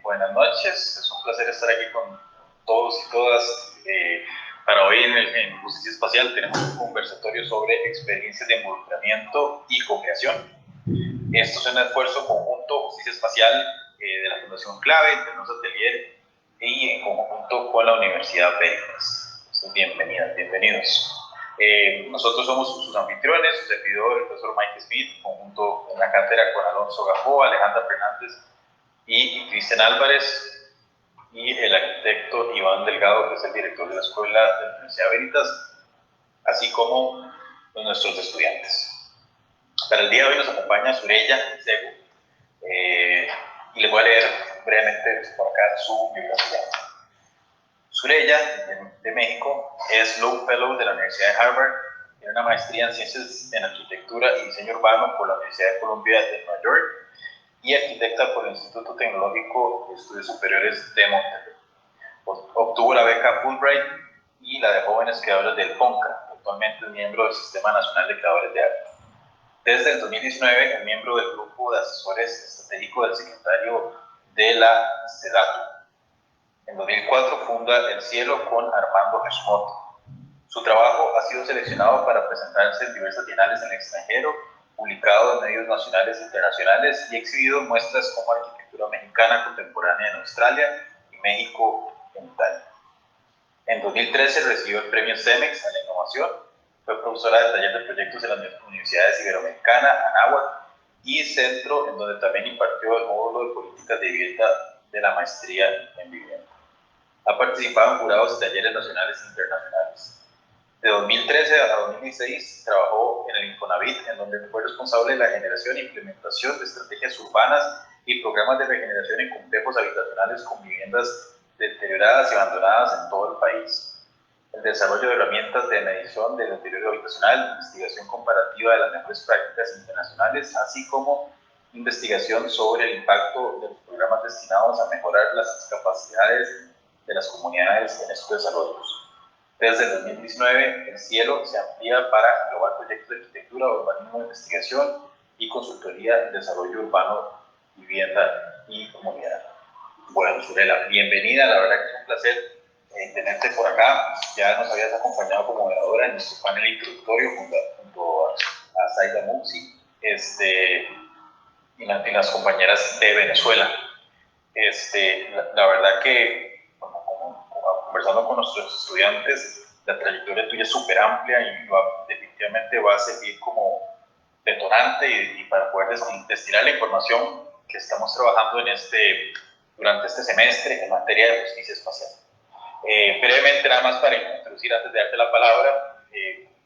Buenas noches. Es un placer estar aquí con todos y todas. Para hoy en Justicia Espacial tenemos un conversatorio sobre experiencias de involucramiento y co-creación. Esto es un esfuerzo conjunto Justicia Espacial de la Fundación Clave, Internos Atelier y en conjunto con la Universidad Veritas. Bienvenidas, bienvenidos. Nosotros somos sus anfitriones, su servidor, el profesor Mike Smith, conjunto en la cátedra con Alonso Gamboa, Alejandra Fernández y Cristian Álvarez, y el arquitecto Iván Delgado, que es el director de la Escuela de la Universidad Veritas, así como nuestros estudiantes. Para el día de hoy nos acompaña Sureya Segu, y les voy a leer brevemente por acá su biografía. Sureya, de México, es Low Fellow de la Universidad de Harvard, tiene una maestría en Ciencias en Arquitectura y Diseño Urbano por la Universidad de Columbia de Nueva York y arquitecta por el Instituto Tecnológico de Estudios Superiores de Monterrey. Obtuvo la beca Fulbright y la de Jóvenes Creadores del PONCA. Actualmente es miembro del Sistema Nacional de Creadores de Arte. Desde el 2019 es miembro del grupo de asesores estratégicos del secretario de la SEDATU. En 2004 funda El Cielo con Armando Hashimoto. Su trabajo ha sido seleccionado para presentarse en diversas bienales en el extranjero, publicado en medios nacionales e internacionales y exhibido en muestras como Arquitectura Mexicana Contemporánea en Australia y México en Italia. En 2013 recibió el premio CEMEX a la innovación, fue profesora de taller de proyectos en las universidades Iberoamericana, Anáhuac y Centro, en donde también impartió el módulo de políticas de vivienda de la maestría en vivienda. Ha participado en jurados y talleres nacionales e internacionales. De 2013 a 2016 trabajó en el Infonavit, en donde fue responsable de la generación e implementación de estrategias urbanas y programas de regeneración en complejos habitacionales con viviendas deterioradas y abandonadas en todo el país. El desarrollo de herramientas de medición del deterioro habitacional, investigación comparativa de las mejores prácticas internacionales, así como investigación sobre el impacto de los programas destinados a mejorar las capacidades de las comunidades en estos desarrollos. Desde el 2019, El Cielo se amplía para englobar proyectos de arquitectura, urbanismo, investigación y consultoría en desarrollo urbano, vivienda y comunidad. Bueno, Surela, bienvenida, la verdad que es un placer tenerte por acá. Ya nos habías acompañado como moderadora en nuestro panel introductorio junto a Zaida Muxi y las compañeras de Venezuela. La verdad que conversando con nuestros estudiantes, la trayectoria tuya es súper amplia y definitivamente va a servir como detonante y para poder destilar la información que estamos trabajando durante este semestre en materia de justicia espacial. Brevemente, nada más para introducir antes de darte la palabra,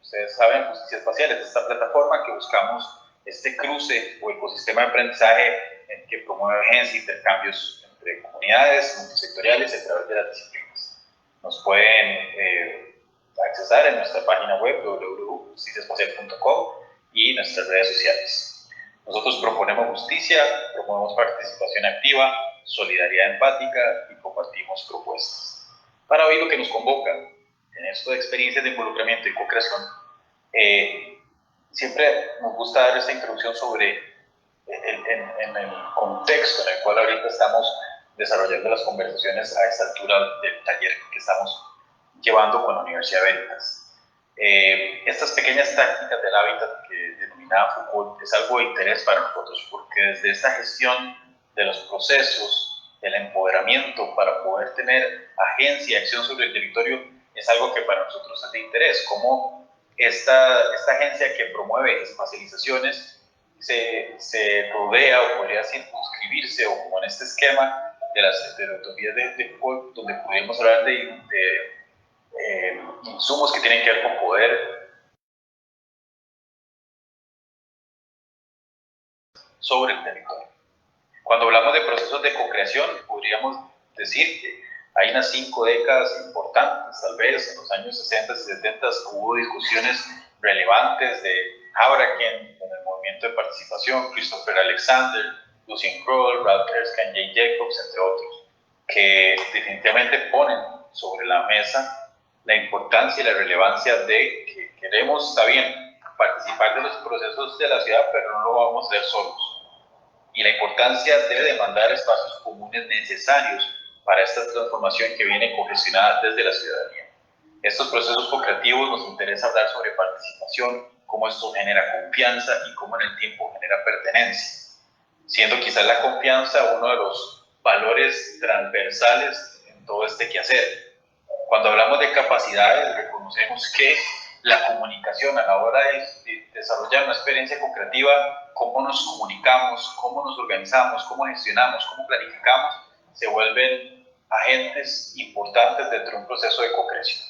ustedes saben, Justicia Espacial es esta plataforma que buscamos este cruce o ecosistema de aprendizaje en que promueve agencias e intercambios entre comunidades multisectoriales a través de las disciplinas. Nos pueden accesar en nuestra página web www.justiciaespacial.com y nuestras redes sociales. Nosotros proponemos justicia, promovemos participación activa, solidaridad empática y compartimos propuestas. Para hoy lo que nos convoca en esto de experiencias de involucramiento y co-creación, siempre nos gusta dar esta introducción sobre en el contexto en el cual ahorita estamos desarrollando las conversaciones a esta altura del taller que estamos llevando con la Universidad Veritas. Estas pequeñas tácticas del hábitat que denominaba Foucault es algo de interés para nosotros porque desde esta gestión de los procesos, del empoderamiento para poder tener agencia y acción sobre el territorio es algo que para nosotros es de interés, como esta agencia que promueve espacializaciones se rodea o podría circunscribirse o como en este esquema de las heterotopías de Foucault, donde podríamos hablar de insumos que tienen que ver con poder sobre el territorio. Cuando hablamos de procesos de co-creación, podríamos decir que hay unas 5 décadas importantes, tal vez en los años 60 y 70 hubo discusiones relevantes de Habraken en el movimiento de participación, Christopher Alexander, Lucien Kroll, Ralph Erskine, Jane Jacobs, entre otros, que definitivamente ponen sobre la mesa la importancia y la relevancia de que queremos, está bien, participar de los procesos de la ciudad, pero no lo vamos a hacer solos. y la importancia debe demandar espacios comunes necesarios para esta transformación que viene cogestionada desde la ciudadanía. Estos procesos co-creativos nos interesa hablar sobre participación, cómo esto genera confianza y cómo en el tiempo genera pertenencia, siendo quizás la confianza uno de los valores transversales en todo este quehacer. Cuando hablamos de capacidades, reconocemos que la comunicación a la hora de desarrollar una experiencia co-creativa, cómo nos comunicamos, cómo nos organizamos, cómo gestionamos, cómo planificamos, se vuelven agentes importantes dentro de un proceso de co-creación.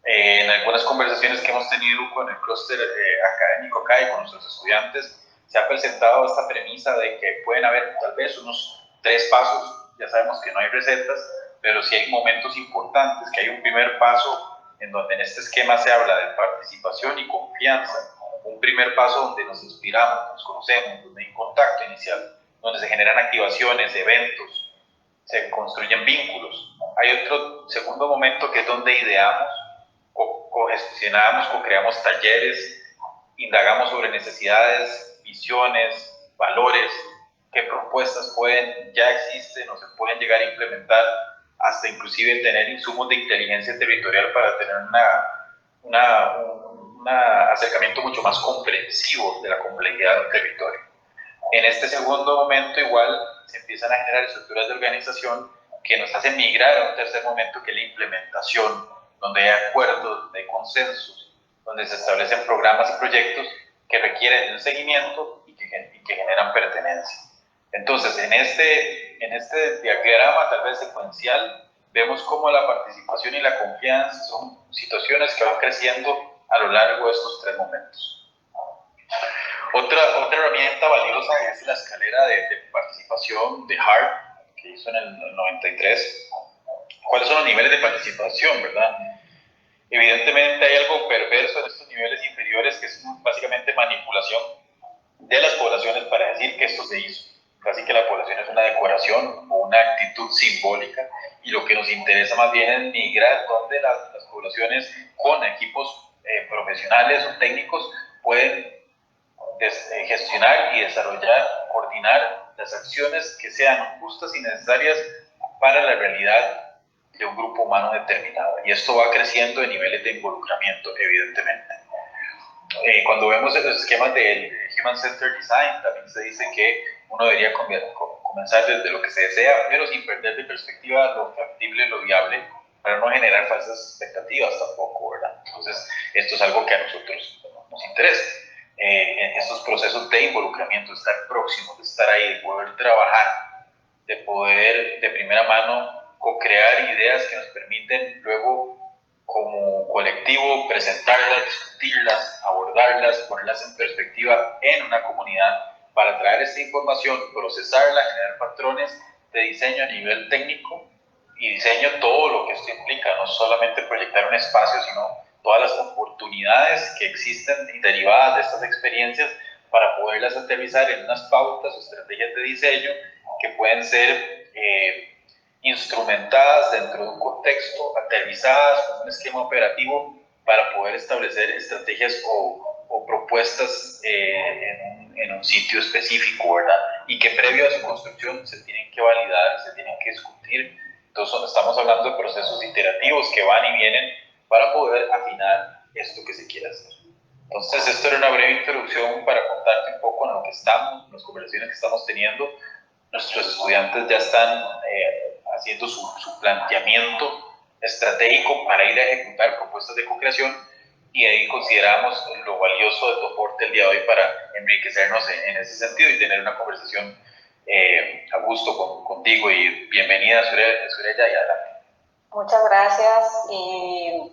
En algunas conversaciones que hemos tenido con el clúster académico acá y con nuestros estudiantes, se ha presentado esta premisa de que pueden haber tal vez unos 3 pasos, ya sabemos que no hay recetas, pero sí hay momentos importantes, que hay un primer paso en donde en este esquema se habla de participación y confianza, un primer paso donde nos inspiramos, nos conocemos, donde hay contacto inicial, donde se generan activaciones, eventos, se construyen vínculos. Hay otro segundo momento que es donde ideamos, cogestionamos, co-creamos talleres, indagamos sobre necesidades, visiones, valores, qué propuestas ya existen o se pueden llegar a implementar, hasta inclusive tener insumos de inteligencia territorial para tener un acercamiento mucho más comprensivo de la complejidad del territorio. En este segundo momento igual se empiezan a generar estructuras de organización que nos hacen migrar a un tercer momento, que es la implementación, donde hay acuerdos, donde hay consensos, donde se establecen programas y proyectos que requieren un seguimiento y que generan pertenencia. Entonces, en este diagrama tal vez secuencial, vemos cómo la participación y la confianza son situaciones que van creciendo a lo largo de estos 3 momentos. Otra herramienta valiosa es la escalera de participación de Hart, que hizo en el 93. ¿Cuáles son los niveles de participación, verdad? Evidentemente hay algo perverso en estos niveles inferiores, que es básicamente manipulación de las poblaciones para decir que esto se hizo. Casi que la población es una decoración o una actitud simbólica, y lo que nos interesa más bien es migrar donde las poblaciones con equipos profesionales o técnicos pueden gestionar y desarrollar, coordinar las acciones que sean justas y necesarias para la realidad de un grupo humano determinado. Y esto va creciendo de niveles de involucramiento, evidentemente. Cuando vemos los esquemas del Human Centered Design, también se dice que uno debería comenzar desde lo que se desea, pero sin perder de perspectiva lo factible, lo viable, para no generar falsas expectativas tampoco, ¿verdad? Entonces, esto es algo que a nosotros nos interesa. En estos procesos de involucramiento, de estar próximos, de estar ahí, de poder trabajar, de poder de primera mano co-crear ideas que nos permiten luego como colectivo presentarlas, discutirlas, abordarlas, ponerlas en perspectiva en una comunidad para traer esta información, procesarla, generar patrones de diseño a nivel técnico y diseño todo lo que esto implica, no solamente proyectar un espacio, sino todas las oportunidades que existen y derivadas de estas experiencias para poderlas aterrizar en unas pautas o estrategias de diseño que pueden ser instrumentadas dentro de un contexto, aterrizadas con un esquema operativo para poder establecer estrategias o propuestas en un sitio específico, ¿verdad? Y que previo a su construcción se tienen que validar, se tienen que discutir. Entonces estamos hablando de procesos iterativos que van y vienen para poder afinar esto que se quiere hacer. Entonces, esto era una breve introducción para contarte un poco en lo que estamos, en las conversaciones que estamos teniendo. Nuestros estudiantes ya están haciendo su planteamiento estratégico para ir a ejecutar propuestas de co-creación, y ahí consideramos lo valioso de tu aporte el día de hoy para enriquecernos en ese sentido y tener una conversación a gusto contigo. Y bienvenida, Surya, y adelante. Muchas gracias, y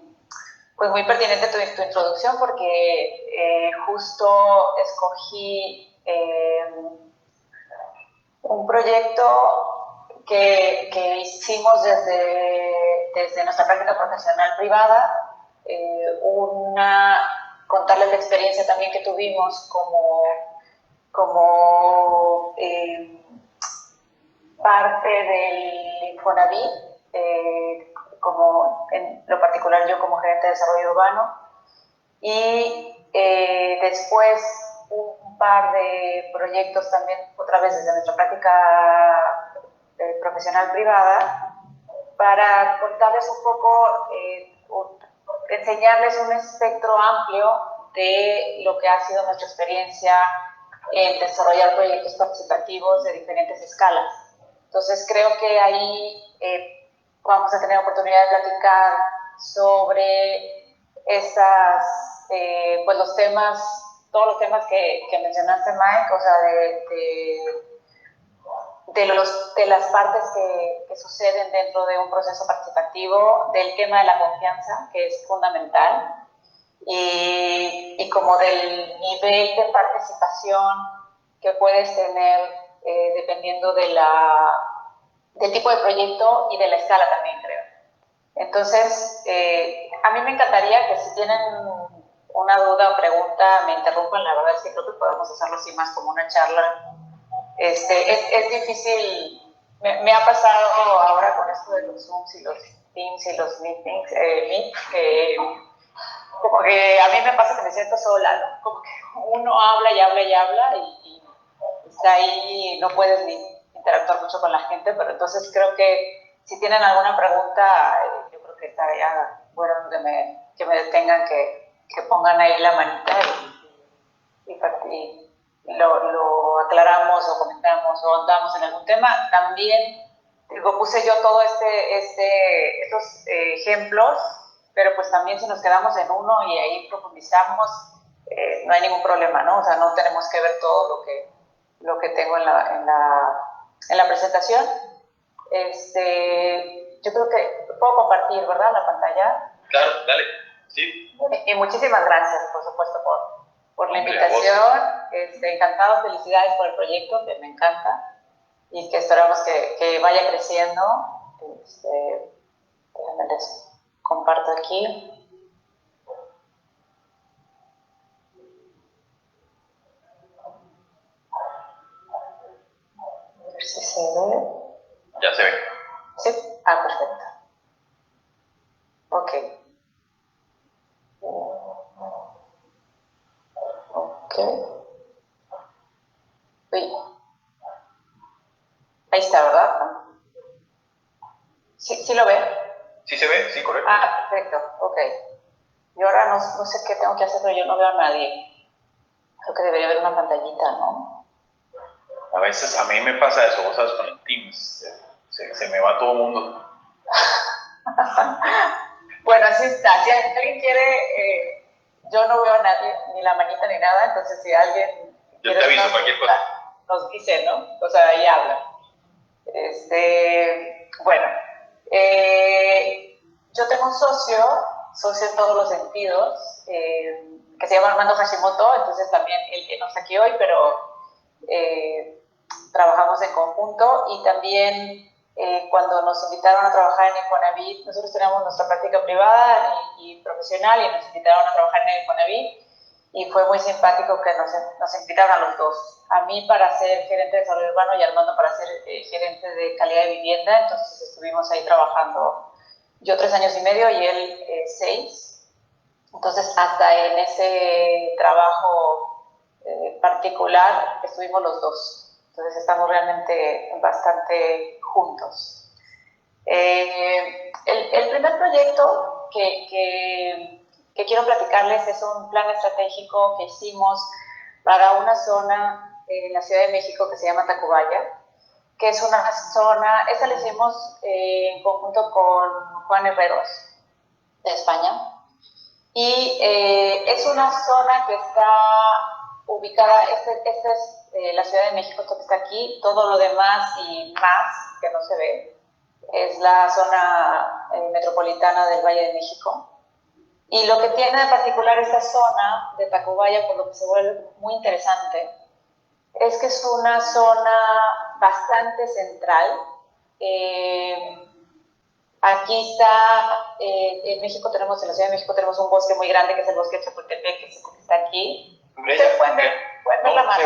pues muy pertinente tu introducción, porque justo escogí un proyecto que hicimos desde nuestra práctica profesional privada, contarles la experiencia también que tuvimos como parte del Infonavit, como en lo particular yo como gerente de desarrollo urbano, y después un par de proyectos también, otra vez desde nuestra práctica profesional privada, para contarles un poco, enseñarles un espectro amplio de lo que ha sido nuestra experiencia en desarrollar proyectos participativos de diferentes escalas. Entonces creo que ahí vamos a tener oportunidad de platicar sobre estas, pues los temas, todos los temas que mencionaste, Mike, o sea, de las partes que suceden dentro de un proceso participativo, del tema de la confianza, que es fundamental, y como del nivel de participación que puedes tener dependiendo del tipo de proyecto y de la escala también, creo. Entonces, a mí me encantaría que si tienen una duda o pregunta me interrumpan. La verdad es que creo que podemos hacerlo así más como una charla. Es difícil, me ha pasado ahora con esto de los Zooms y los Teams y los Meetings, como que a mí me pasa que me siento sola, ¿no? Como que uno habla y habla y habla y está ahí, no puedes ni interactuar mucho con la gente, pero entonces creo que si tienen alguna pregunta, yo creo que estaría bueno que me detengan, que pongan ahí la manita y lo aclaramos o comentamos o andamos en algún tema. También digo, puse yo todos estos ejemplos, pero pues también si nos quedamos en uno y ahí profundizamos, no hay ningún problema, ¿no? O sea, no tenemos que ver todo lo que tengo en la presentación. Yo creo que puedo compartir, ¿verdad? La pantalla. Claro, dale. Sí. Y muchísimas gracias, por supuesto, por la invitación. Encantado, felicidades por el proyecto, que me encanta y que esperamos que vaya creciendo. Déjenme les comparto aquí. A ver si se ve. Ya se ve. Sí, perfecto. Ok. Ok. Uy. Ahí está, ¿verdad? ¿Sí lo ven? Sí se ve, sí, correcto. Perfecto, ok. Yo ahora no sé qué tengo que hacer, pero yo no veo a nadie. Creo que debería haber una pantallita, ¿no? A veces a mí me pasa eso, vos sabes, con el Teams, se me va todo el mundo. Bueno, así está. Si alguien quiere, yo no veo a nadie, ni la manita ni nada, entonces si alguien... Yo te aviso cualquier cosa. Nos dice, ¿no? O sea, ahí habla. Bueno, yo tengo un socio en todos los sentidos, que se llama Armando Hashimoto, entonces también él no está aquí hoy, pero trabajamos en conjunto. Y también cuando nos invitaron a trabajar en Infonavit, nosotros teníamos nuestra práctica privada y profesional, y nos invitaron a trabajar en Infonavit, y fue muy simpático que nos invitaron a los dos, a mí para ser gerente de desarrollo urbano y a Armando para ser gerente de calidad de vivienda. Entonces estuvimos ahí trabajando, yo 3 años y medio y él 6. Entonces hasta en ese trabajo particular estuvimos los dos. Entonces estamos realmente bastante juntos. El primer proyecto que quiero platicarles es un plan estratégico que hicimos para una zona en la Ciudad de México que se llama Tacubaya, que es una zona, esta la hicimos en conjunto con Juan Herreros de España, y es una zona que está ubicada, esta es la Ciudad de México, esto que está aquí, todo lo demás y más que no se ve es la zona metropolitana del Valle de México. Y lo que tiene en particular esta zona de Tacubaya, por lo que se vuelve muy interesante, es que es una zona bastante central. Aquí está, en México tenemos, en la Ciudad de México tenemos un bosque muy grande, que es el bosque de Chapultepec, que está aquí. ¿Ustedes pueden ver la mano?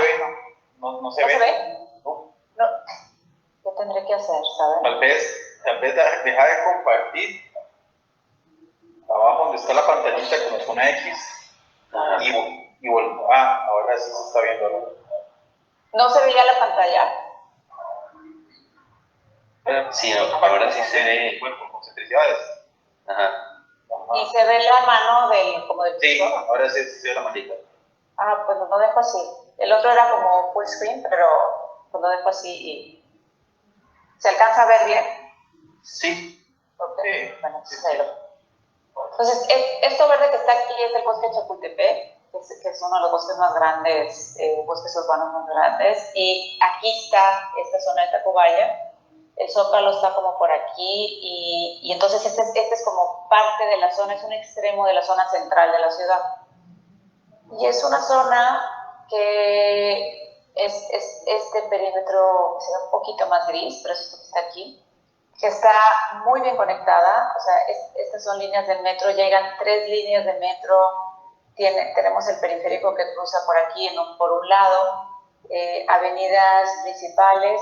No se ve. No. ¿Qué tendré que hacer, saben? Tal vez deja de compartir abajo donde está la pantallita como con una X y y volvió. Ahora sí se está viendo. ¿No se veía la pantalla? Sí, ahora sí se ve el cuerpo con concentricidades. Ajá. Y se ve la mano como del Sí, piso. ahora sí se ve la manita. Pues lo dejo así. El otro era como full screen, pero pues lo dejo así y... ¿Se alcanza a ver bien? Sí. Ok, Sí. bueno, sí. Entonces, esto verde que está aquí es el bosque de Chapultepec, que es uno de los bosques más grandes, bosques urbanos más grandes, y aquí está esta zona de Tacubaya. El Zócalo está como por aquí, y entonces este es como parte de la zona, es un extremo de la zona central de la ciudad. Y es una zona que es este perímetro, se ve un poquito más gris, pero es esto que está aquí, que está muy bien conectada. O sea, estas son líneas del metro, llegan 3 líneas de metro, tenemos el periférico que cruza por aquí, por un lado, avenidas principales,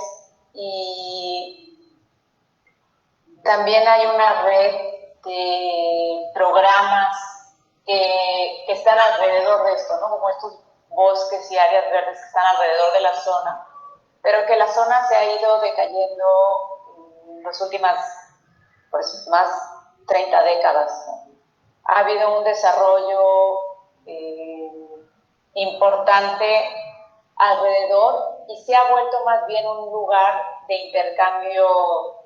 y también hay una red de programas que están alrededor de esto, ¿no? Como estos bosques y áreas verdes que están alrededor de la zona, pero que la zona se ha ido decayendo en las últimas, pues, más 30 décadas, ¿no? Ha habido un desarrollo importante alrededor y se ha vuelto más bien un lugar de intercambio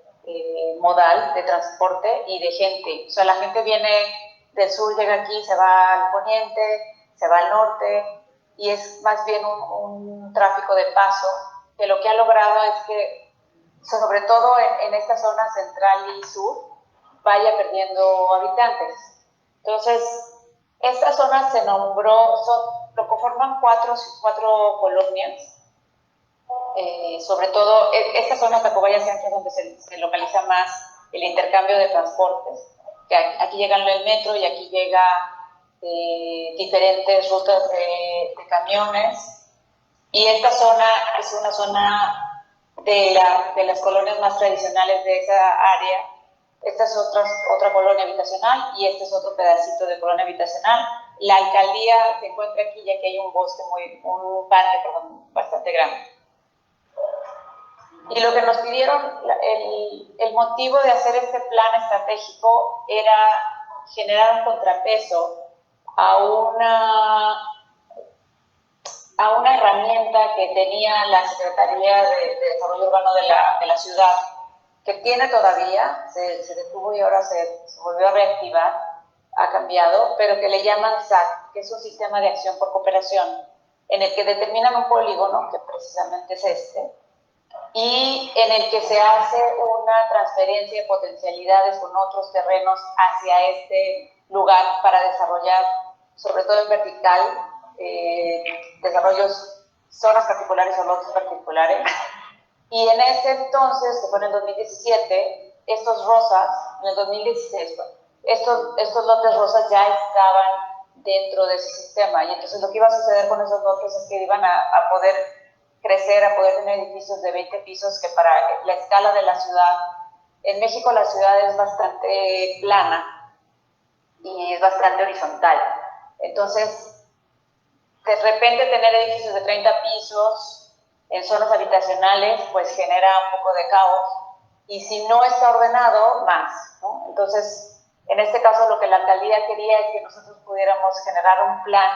modal, de transporte y de gente. O sea, la gente viene del sur, llega aquí, se va al poniente, se va al norte, y es más bien un tráfico de paso, que lo que ha logrado es que, sobre todo en esta zona central y sur, vaya perdiendo habitantes. Entonces, esta zona se nombró, lo conforman cuatro colonias. Sobre todo, esta zona de Tacubaya Centro es donde se localiza más el intercambio de transportes. Que aquí llega el metro y aquí llega diferentes rutas de camiones. Y esta zona es una zona de las colonias más tradicionales de esa área. Esta es otra colonia habitacional y este es otro pedacito de colonia habitacional. La alcaldía se encuentra aquí, ya que hay un bosque, un parque, perdón, bastante grande. Y lo que nos pidieron, el motivo de hacer este plan estratégico era generar un contrapeso a una herramienta que tenía la Secretaría de Desarrollo Urbano de la ciudad, que tiene todavía, se detuvo y ahora se volvió a reactivar, ha cambiado, pero que le llaman SAC, que es un sistema de acción por cooperación, en el que determinan un polígono, que precisamente es este, y en el que se hace una transferencia de potencialidades con otros terrenos hacia este lugar para desarrollar, sobre todo en vertical, desarrollos, zonas particulares o lotes particulares. Y en ese entonces, que fue en el 2017, estos rosas, en el 2016, estos lotes rosas ya estaban dentro de ese sistema. Y entonces lo que iba a suceder con esos lotes es que iban a poder crecer, a poder tener edificios de 20 pisos, que para la escala de la ciudad, en México la ciudad es bastante plana y es bastante horizontal. Entonces, de repente tener edificios de 30 pisos en zonas habitacionales, pues genera un poco de caos, y si no está ordenado, más, ¿no? Entonces, en este caso lo que la alcaldía quería es que nosotros pudiéramos generar un plan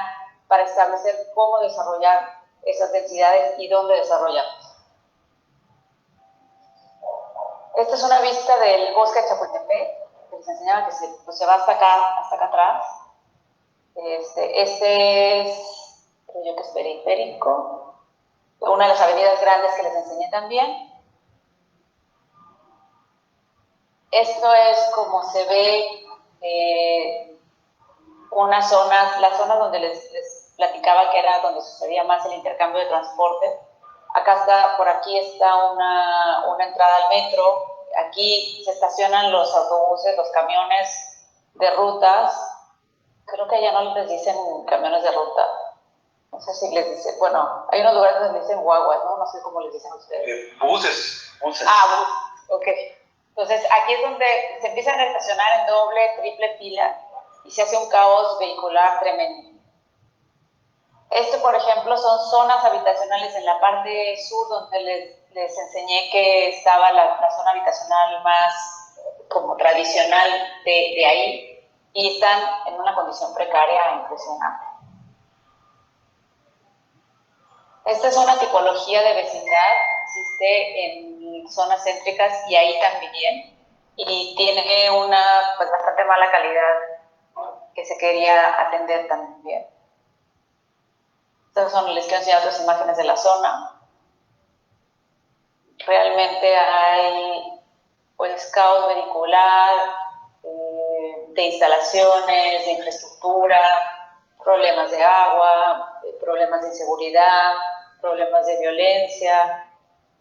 para establecer cómo desarrollar esas densidades y dónde desarrollarlas. Esta es una vista del bosque de Chapultepec, que les enseñaba que se va hasta acá atrás. Este es, creo yo que es periférico, una de las avenidas grandes que les enseñé también. Esto es como se ve las zonas donde les platicaba que era donde sucedía más el intercambio de transporte. Por aquí está una entrada al metro. Aquí se estacionan los autobuses, los camiones de rutas. Creo que ya no les dicen camiones de ruta. No sé si les dicen, bueno, hay unos lugares donde les dicen guaguas, ¿no? No sé cómo les dicen ustedes. Buses. Buses, ok. Entonces, aquí es donde se empiezan a estacionar en doble, triple fila y se hace un caos vehicular tremendo. Por ejemplo, son zonas habitacionales en la parte sur, donde les enseñé que estaba la zona habitacional más como tradicional de ahí, y están en una condición precaria impresionante. Esta es una tipología de vecindad, existe en zonas céntricas y ahí también, y tiene una pues bastante mala calidad que se quería atender también. Estas les quiero enseñar otras imágenes de la zona. Realmente hay pues caos vehicular, de instalaciones, de infraestructura, problemas de agua, problemas de inseguridad, problemas de violencia,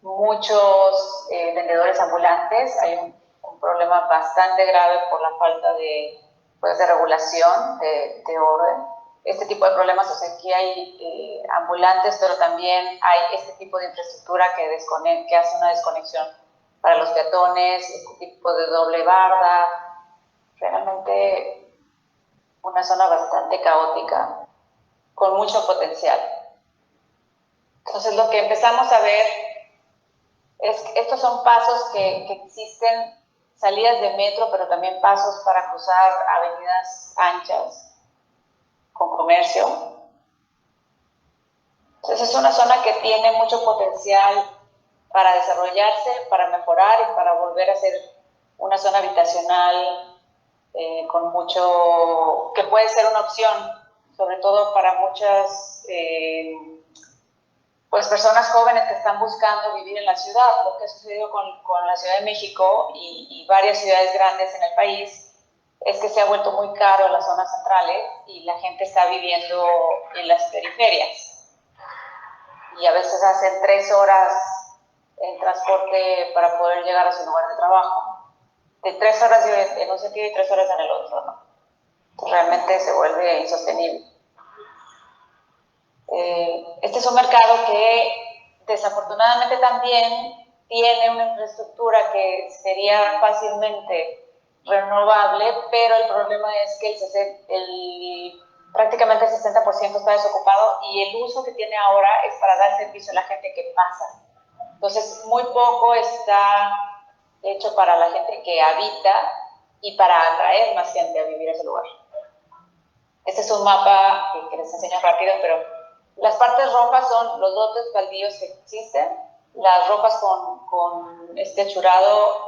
muchos vendedores ambulantes. Hay un problema bastante grave por la falta de regulación, de orden. Este tipo de problemas, o sea, aquí hay ambulantes, pero también hay este tipo de infraestructura que hace una desconexión para los peatones, este tipo de doble barda. Realmente una zona bastante caótica, con mucho potencial. Entonces lo que empezamos a ver es que estos son pasos que existen, salidas de metro, pero también pasos para cruzar avenidas anchas con comercio. Entonces es una zona que tiene mucho potencial para desarrollarse, para mejorar y para volver a ser una zona habitacional con mucho, que puede ser una opción, sobre todo para muchas pues personas jóvenes que están buscando vivir en la ciudad. Lo que ha sucedido con la Ciudad de México y varias ciudades grandes en el país es que se ha vuelto muy caro las zonas centrales y la gente está viviendo en las periferias. Y a veces hacen 3 horas en transporte para poder llegar a su lugar de trabajo. De 3 horas en un sentido y 3 horas en el otro, ¿no? Entonces, realmente se vuelve insostenible. Este es un mercado que desafortunadamente también tiene una infraestructura que sería fácilmente renovable, pero el problema es que prácticamente el 60% está desocupado y el uso que tiene ahora es para dar servicio a la gente que pasa. Entonces, muy poco está hecho para la gente que habita y para atraer más gente a vivir a ese lugar. Este es un mapa que les enseño rápido, pero las partes rojas son los lotes baldíos que existen. Las rojas con este achurado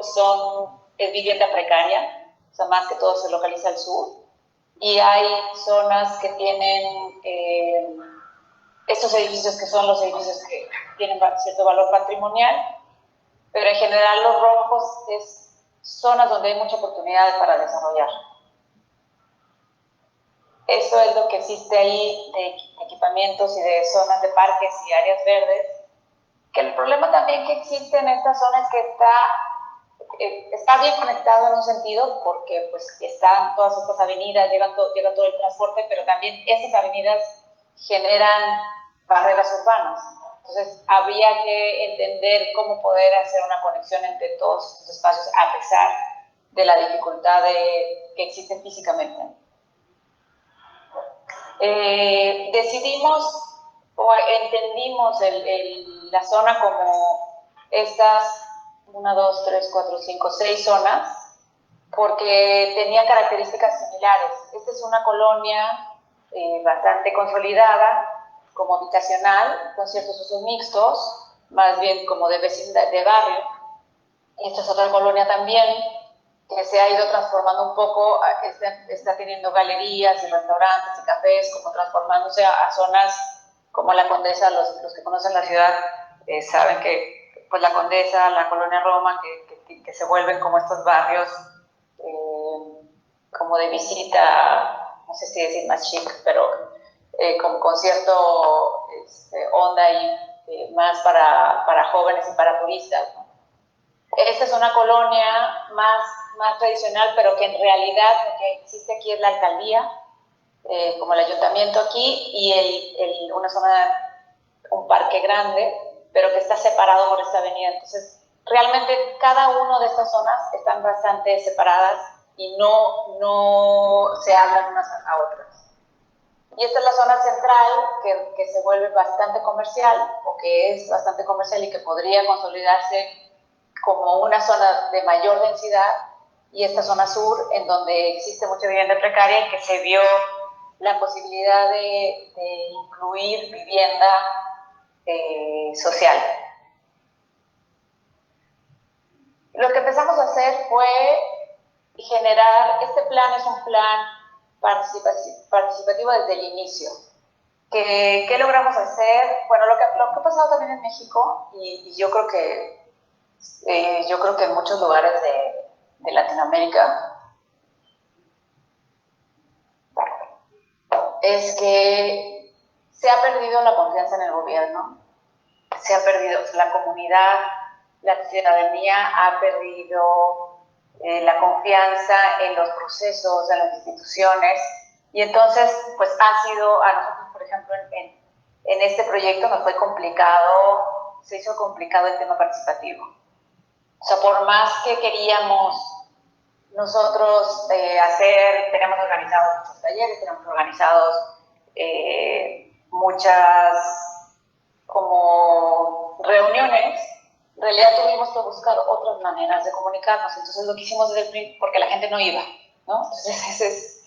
es vivienda precaria, o sea, más que todo se localiza al sur. Y hay zonas que tienen estos edificios que son los edificios que tienen cierto valor patrimonial, pero en general los rojos es zonas donde hay mucha oportunidad para desarrollar. Eso es lo que existe ahí de equipamientos y de zonas de parques y áreas verdes. Que el problema también que existe en esta zona es que está bien conectado en un sentido, porque pues están todas estas avenidas, llega todo el transporte, pero también esas avenidas generan barreras urbanas. Entonces habría que entender cómo poder hacer una conexión entre todos estos espacios a pesar de la dificultad que existe físicamente. Decidimos o entendimos la zona como estas 1, 2, 3, 4, 5, 6 zonas, porque tenían características similares. Esta es una colonia bastante consolidada, como habitacional, con ciertos usos mixtos, más bien como de vecindad, de barrio. Y esta es otra colonia también, que se ha ido transformando un poco, está teniendo galerías y restaurantes y cafés, como transformándose a zonas como la Condesa. Los que conocen la ciudad saben que pues la Condesa, la Colonia Roma, que se vuelven como estos barrios como de visita, no sé si decir más chic, pero como con cierto onda y más para jóvenes y para turistas, ¿no? Esta es una colonia más tradicional, pero que en realidad lo que existe aquí es la alcaldía, como el ayuntamiento aquí, y una zona, un parque grande, pero que está separado por esta avenida. Entonces, realmente cada una de estas zonas están bastante separadas y no se hablan unas a otras. Y esta es la zona central que se vuelve bastante comercial, o que es bastante comercial y que podría consolidarse como una zona de mayor densidad, y esta zona sur, en donde existe mucha vivienda precaria y que se vio la posibilidad de incluir vivienda social. Lo que empezamos a hacer fue generar, este plan es un plan participativo desde el inicio. ¿Qué logramos hacer? Bueno, lo que ha pasado también en México, y yo creo que en muchos lugares de Latinoamérica, es que se ha perdido la confianza en el gobierno, se ha perdido la comunidad, la ciudadanía ha perdido la confianza en los procesos, en las instituciones, y entonces pues ha sido, a nosotros por ejemplo en este proyecto nos fue complicado, se hizo complicado el tema participativo. O sea, por más que queríamos nosotros tenemos organizados muchos talleres, tenemos organizados muchas como reuniones, en realidad tuvimos que buscar otras maneras de comunicarnos. Entonces lo que hicimos desde el principio, porque la gente no iba, ¿no? Entonces ese es,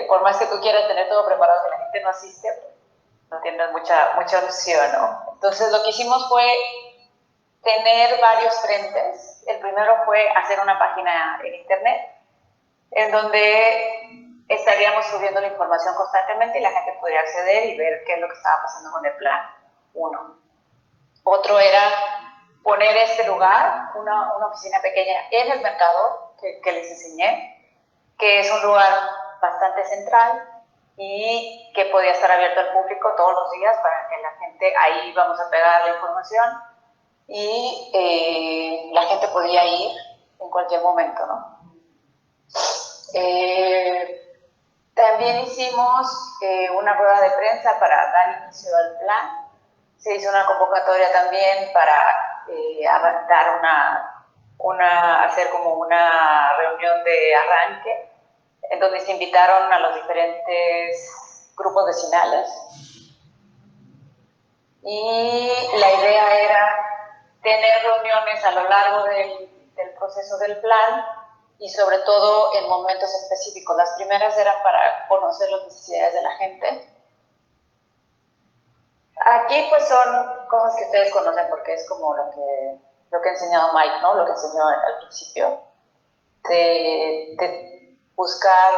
por más que tú quieras tener todo preparado, que la gente no asiste, no tienes mucha opción, ¿no? Entonces lo que hicimos fue tener varios frentes. El primero fue hacer una página en internet en donde estaríamos subiendo la información constantemente y la gente podría acceder y ver qué es lo que estaba pasando con el plan. Uno. Otro era poner este lugar, una oficina pequeña en el mercado que les enseñé, que es un lugar bastante central y que podía estar abierto al público todos los días para que la gente, ahí vamos a pegar la información y la gente podía ir en cualquier momento, ¿no? También hicimos una rueda de prensa para dar inicio al plan. Se hizo una convocatoria también para hacer como una reunión de arranque, en donde se invitaron a los diferentes grupos vecinales. Y la idea era tener reuniones a lo largo del proceso del plan y sobre todo en momentos específicos. Las primeras eran para conocer las necesidades de la gente. Aquí pues son cosas que ustedes conocen porque es como lo que ha enseñado Mike, ¿no? Lo que enseñó al principio. De buscar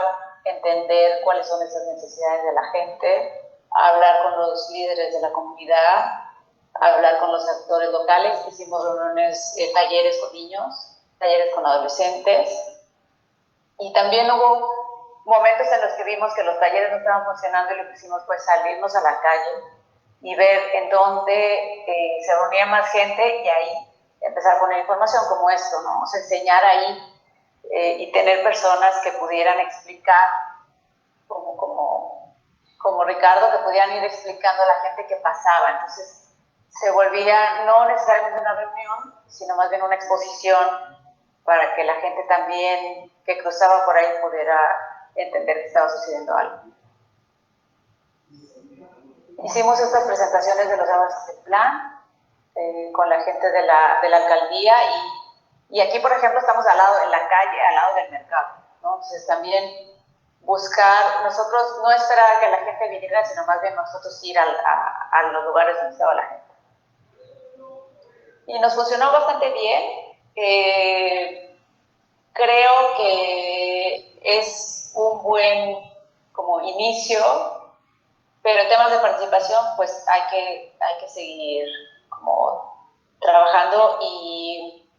entender cuáles son esas necesidades de la gente, hablar con los líderes de la comunidad, hablar con los actores locales. Hicimos reuniones, talleres con niños, talleres con adolescentes, y también hubo momentos en los que vimos que los talleres no estaban funcionando y lo que hicimos fue salirnos a la calle y ver en dónde se reunía más gente y ahí empezar a poner información como esto, ¿no? O sea, enseñar ahí y tener personas que pudieran explicar, como Ricardo, que pudieran ir explicando a la gente qué pasaba. Entonces se volvía no necesariamente una reunión, sino más bien una exposición para que la gente también que cruzaba por ahí pudiera entender que estaba sucediendo algo. Hicimos estas presentaciones de los avances del plan con la gente de la alcaldía y aquí, por ejemplo, estamos al lado, en la calle, al lado del mercado, ¿no? Entonces también buscar, nosotros no esperar a que la gente viniera, sino más bien nosotros ir a los lugares donde estaba la gente. Y nos funcionó bastante bien. Creo que es un buen como inicio, pero en temas de participación pues hay que seguir como trabajando y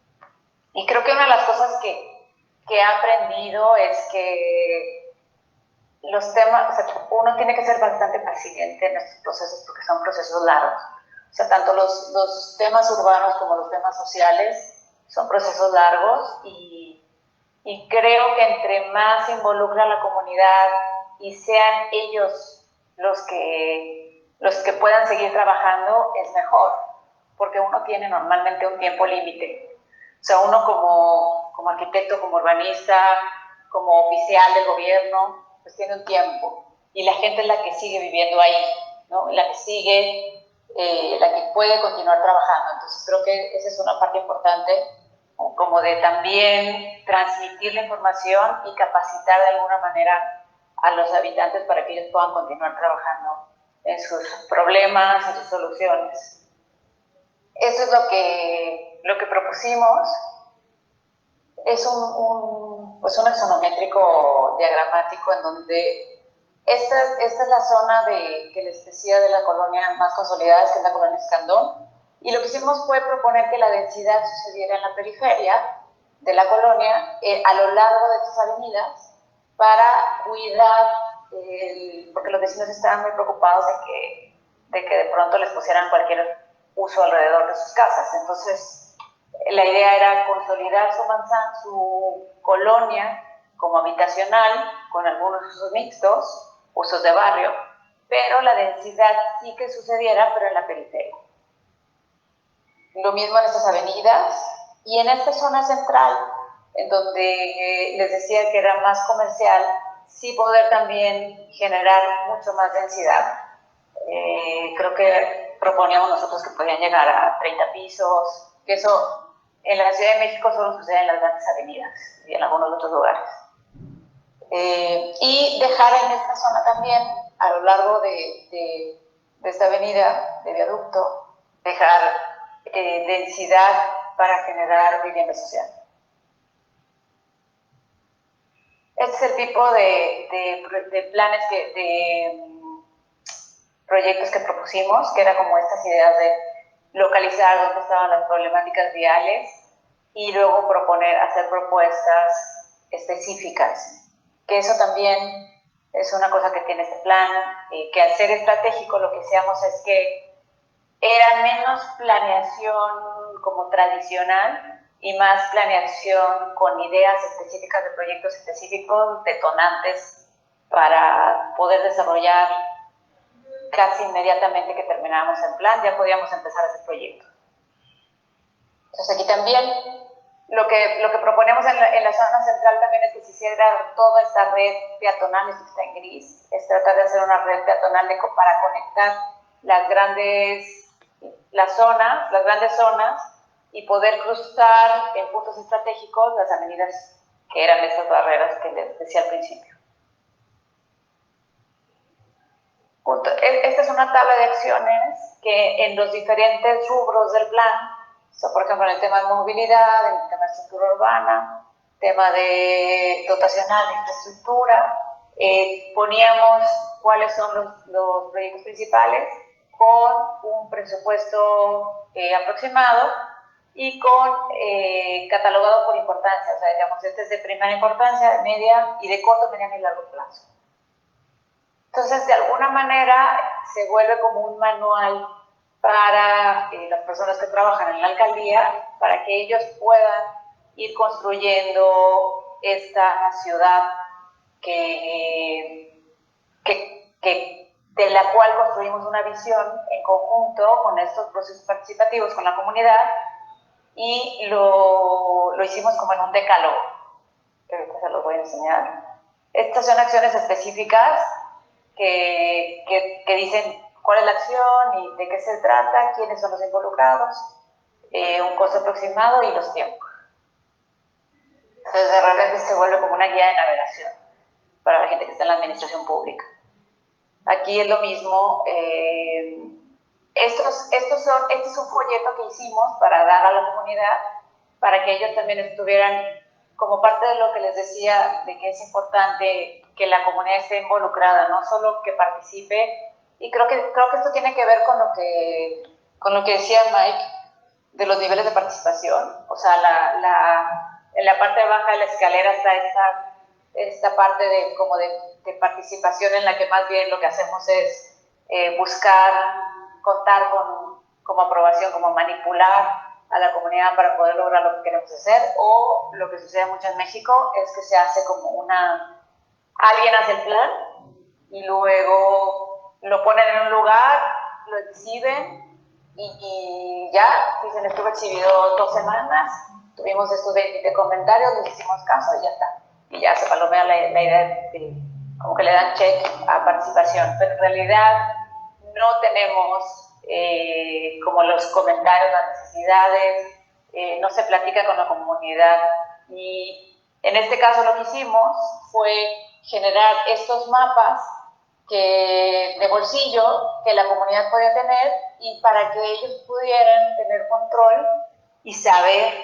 creo que una de las cosas que he aprendido es que los temas, o sea, uno tiene que ser bastante paciente en estos procesos porque son procesos largos. O sea, tanto los temas urbanos como los temas sociales son procesos largos y creo que entre más se involucra la comunidad y sean ellos los que puedan seguir trabajando, es mejor, porque uno tiene normalmente un tiempo límite. O sea, uno como arquitecto, como urbanista, como oficial del gobierno, pues tiene un tiempo. y la gente es la que sigue viviendo ahí, ¿no? La que sigue, la que puede continuar trabajando. Entonces creo que esa es una parte importante, como de también transmitir la información y capacitar de alguna manera a los habitantes para que ellos puedan continuar trabajando en sus problemas, en sus soluciones. Eso es lo que propusimos. Es pues un axonométrico diagramático en donde esta es la zona que les decía de la colonia más consolidada, que es la colonia Escandón, y lo que hicimos fue proponer que la densidad sucediera en la periferia de la colonia, a lo largo de estas avenidas, para cuidar, porque los vecinos estaban muy preocupados de que de pronto les pusieran cualquier uso alrededor de sus casas. Entonces, la idea era consolidar su colonia como habitacional, con algunos usos mixtos, usos de barrio, pero la densidad sí que sucediera, pero en la periferia. Lo mismo en estas avenidas y en esta zona central, en donde les decía que era más comercial, sí poder también generar mucho más densidad. Creo que proponíamos nosotros que podían llegar a 30 pisos, que eso en la Ciudad de México solo sucede en las grandes avenidas y en algunos otros lugares. Y dejar en esta zona también, a lo largo de esta avenida de viaducto, dejar densidad para generar vivienda social. Este es el tipo de planes, de proyectos que propusimos, que era como estas ideas de localizar dónde estaban las problemáticas viales y luego hacer propuestas específicas. Que eso también es una cosa que tiene este plan, que al ser estratégico lo que hacíamos es que era menos planeación como tradicional y más planeación con ideas específicas de proyectos específicos, detonantes, para poder desarrollar casi inmediatamente que terminábamos el plan, ya podíamos empezar ese proyecto. Entonces aquí también lo que proponemos en la zona central también es que se hiciera toda esta red peatonal, esto está en gris, es tratar de hacer una red peatonal para conectar las grandes zonas y poder cruzar en puntos estratégicos las avenidas que eran estas barreras que les decía al principio. Esta es una tabla de acciones que en los diferentes rubros del plan, por ejemplo en el tema de movilidad, en el tema de estructura urbana, tema de dotacional de infraestructura, poníamos cuáles son los proyectos principales, con un presupuesto aproximado y con catalogado por importancia, o sea, digamos, este es de primera importancia, de media y de corto, mediano y largo plazo. Entonces, de alguna manera, se vuelve como un manual para las personas que trabajan en la alcaldía, para que ellos puedan ir construyendo esta ciudad de la cual construimos una visión en conjunto con estos procesos participativos con la comunidad y lo hicimos como en un decálogo, que ahorita se los voy a enseñar. Estas son acciones específicas que dicen cuál es la acción y de qué se trata, quiénes son los involucrados, un costo aproximado y los tiempos. Entonces de repente se vuelve como una guía de navegación para la gente que está en la administración pública. Aquí es lo mismo. Este es un folleto que hicimos para dar a la comunidad, para que ellos también estuvieran como parte de lo que les decía, de que es importante que la comunidad esté involucrada, no solo que participe. Y creo que esto tiene que ver con lo que decía Mike, de los niveles de participación. O sea, en la parte baja de la escalera está esta parte de participación, en la que más bien lo que hacemos es buscar, contar como aprobación, como manipular a la comunidad para poder lograr lo que queremos hacer. O lo que sucede mucho en México es que se hace como alguien hace el plan y luego lo ponen en un lugar, lo exhiben y ya, dicen, estuvo exhibido 2 semanas, tuvimos estos 20 comentarios, les hicimos caso y ya está. Y ya se palomea la idea como que le dan check a participación, pero en realidad no tenemos como los comentarios, las necesidades, no se platica con la comunidad. Y en este caso lo que hicimos fue generar estos mapas de bolsillo que la comunidad podía tener, y para que ellos pudieran tener control y saber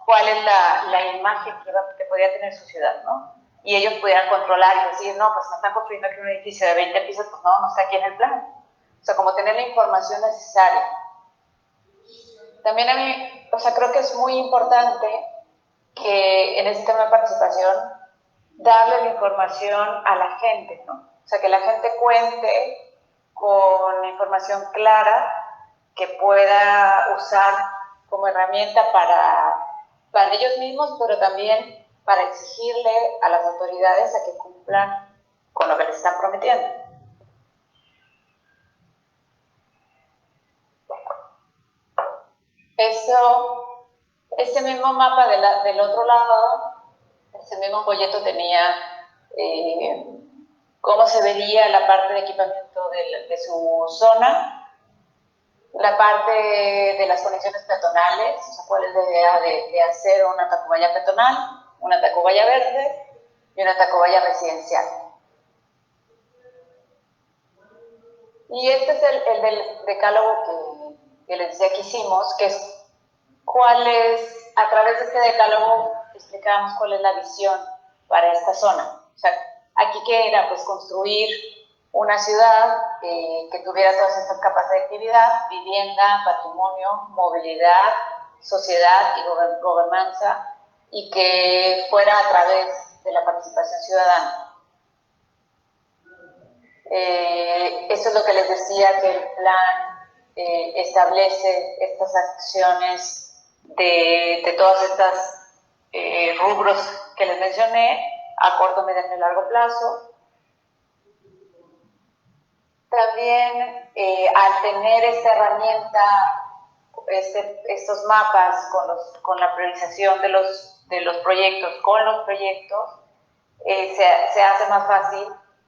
cuál es la imagen que podía tener su ciudad, ¿no? Y ellos pudieran controlar y decir, no, pues me están construyendo aquí un edificio de 20 pisos, pues no está aquí en el plan. O sea, como tener la información necesaria. También a mí, o sea, creo que es muy importante que en este tema de participación darle la información a la gente, ¿no? O sea, que la gente cuente con información clara que pueda usar como herramienta para ellos mismos, pero también para exigirle a las autoridades a que cumplan con lo que les están prometiendo. Ese mismo mapa del otro lado, ese mismo folleto tenía cómo se vería la parte de equipamiento de su zona, la parte de las conexiones peatonales, o sea, cuál es la idea de hacer una Tacubaya peatonal, una Tacubaya verde y una Tacubaya residencial. Y este es el del decálogo que les decía que hicimos, que es a través de este decálogo explicamos cuál es la visión para esta zona. O sea, aquí que era pues construir una ciudad que tuviera todas estas capas de actividad: vivienda, patrimonio, movilidad, sociedad y gobernanza, y que fuera a través de la participación ciudadana. Esto es lo que les decía, que el plan establece estas acciones de todas estas rubros que les mencioné, a corto, mediano y largo plazo. También al tener esta herramienta, estos mapas con la priorización de los proyectos, se hace más fácil,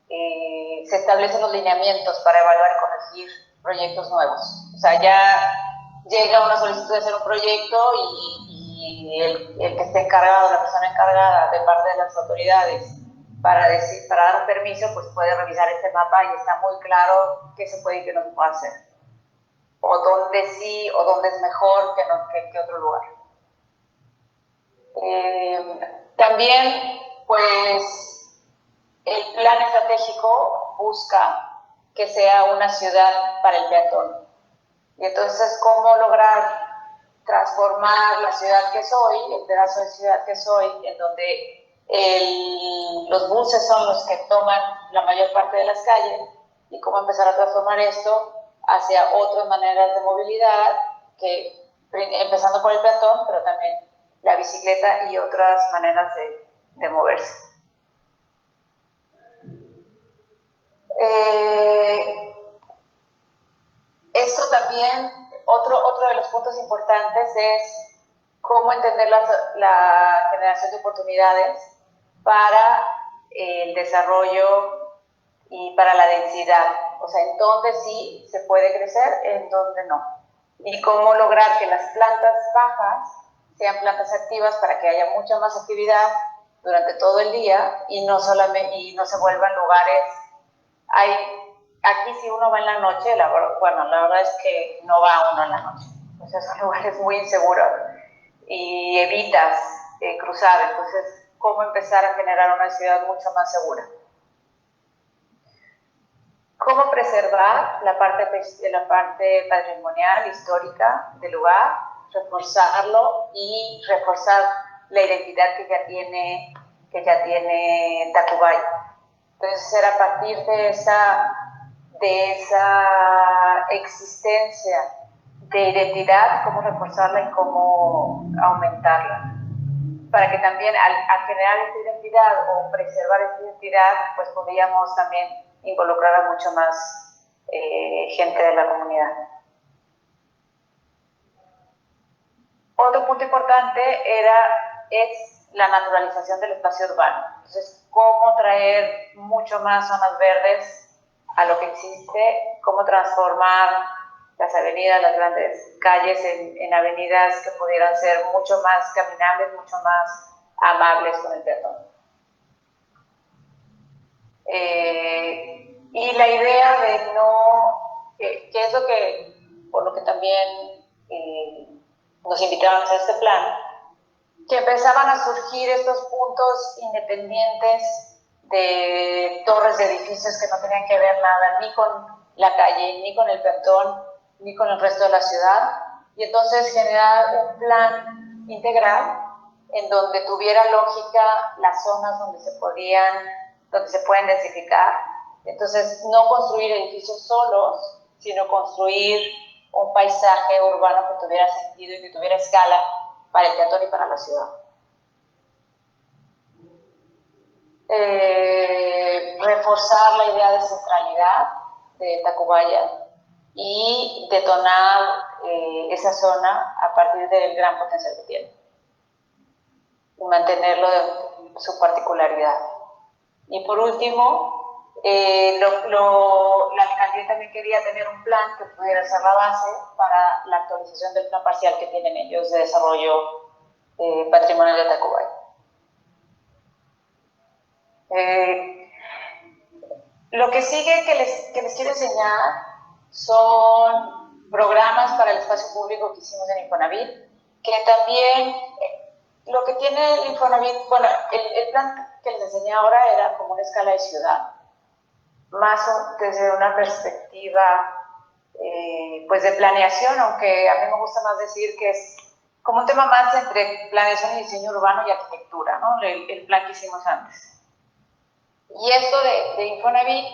se establecen los lineamientos para evaluar y corregir proyectos nuevos. O sea, ya llega una solicitud de hacer un proyecto y el que esté encargado, la persona encargada de parte de las autoridades para dar un permiso, pues puede revisar este mapa y está muy claro qué se puede y qué no se puede hacer, o dónde sí o dónde es mejor que otro lugar. También, pues, el plan estratégico busca que sea una ciudad para el peatón. Y entonces, ¿cómo lograr transformar la ciudad que soy, el pedazo de ciudad que soy, en donde los buses son los que toman la mayor parte de las calles, y cómo empezar a transformar esto hacia otras maneras de movilidad, empezando por el peatón, pero también la bicicleta y otras maneras de moverse. Esto también, otro de los puntos importantes es cómo entender la generación de oportunidades para el desarrollo y para la densidad. O sea, en dónde sí se puede crecer, en dónde no. Y cómo lograr que las plantas bajas sean plantas activas para que haya mucha más actividad durante todo el día y no se vuelvan lugares. Aquí si uno va en la noche, la verdad es que no va uno en la noche. O sea, son lugares muy inseguros y evitas cruzar. Entonces, ¿cómo empezar a generar una ciudad mucho más segura? ¿Cómo preservar la parte patrimonial, histórica del lugar? Reforzarlo y reforzar la identidad que ya tiene Tacubaya. Entonces, era a partir de esa existencia de identidad, cómo reforzarla y cómo aumentarla. Para que también al generar esta identidad o preservar esta identidad, pues podíamos también involucrar a mucho más gente de la comunidad. Otro punto importante es la naturalización del espacio urbano. Entonces, cómo traer mucho más zonas verdes a lo que existe, cómo transformar las avenidas, las grandes calles en avenidas que pudieran ser mucho más caminables, mucho más amables con el peatón. Y la idea de no, que es lo que, por lo que también nos invitaron a hacer este plan, que empezaban a surgir estos puntos independientes de torres de edificios que no tenían que ver nada ni con la calle, ni con el peatón, ni con el resto de la ciudad, y entonces generar un plan integral en donde tuviera lógica las zonas donde se pueden densificar. Entonces, no construir edificios solos, sino construir un paisaje urbano que tuviera sentido y que tuviera escala para el peatón y para la ciudad. Reforzar la idea de centralidad de Tacubaya y detonar esa zona a partir del gran potencial que tiene y mantenerlo de su particularidad. Y por último, la alcaldía también quería tener un plan que pudiera ser la base para la actualización del plan parcial que tienen ellos de desarrollo patrimonial de Tacubaya. Lo que sigue que les quiero enseñar son programas para el espacio público que hicimos en Infonavit, que también lo que tiene el Infonavit, bueno, el plan que les enseñé ahora era como una escala de ciudad, más desde una perspectiva pues de planeación, aunque a mí me gusta más decir que es como un tema más entre planeación y diseño urbano y arquitectura, ¿no? El plan que hicimos antes. Y esto de Infonavit,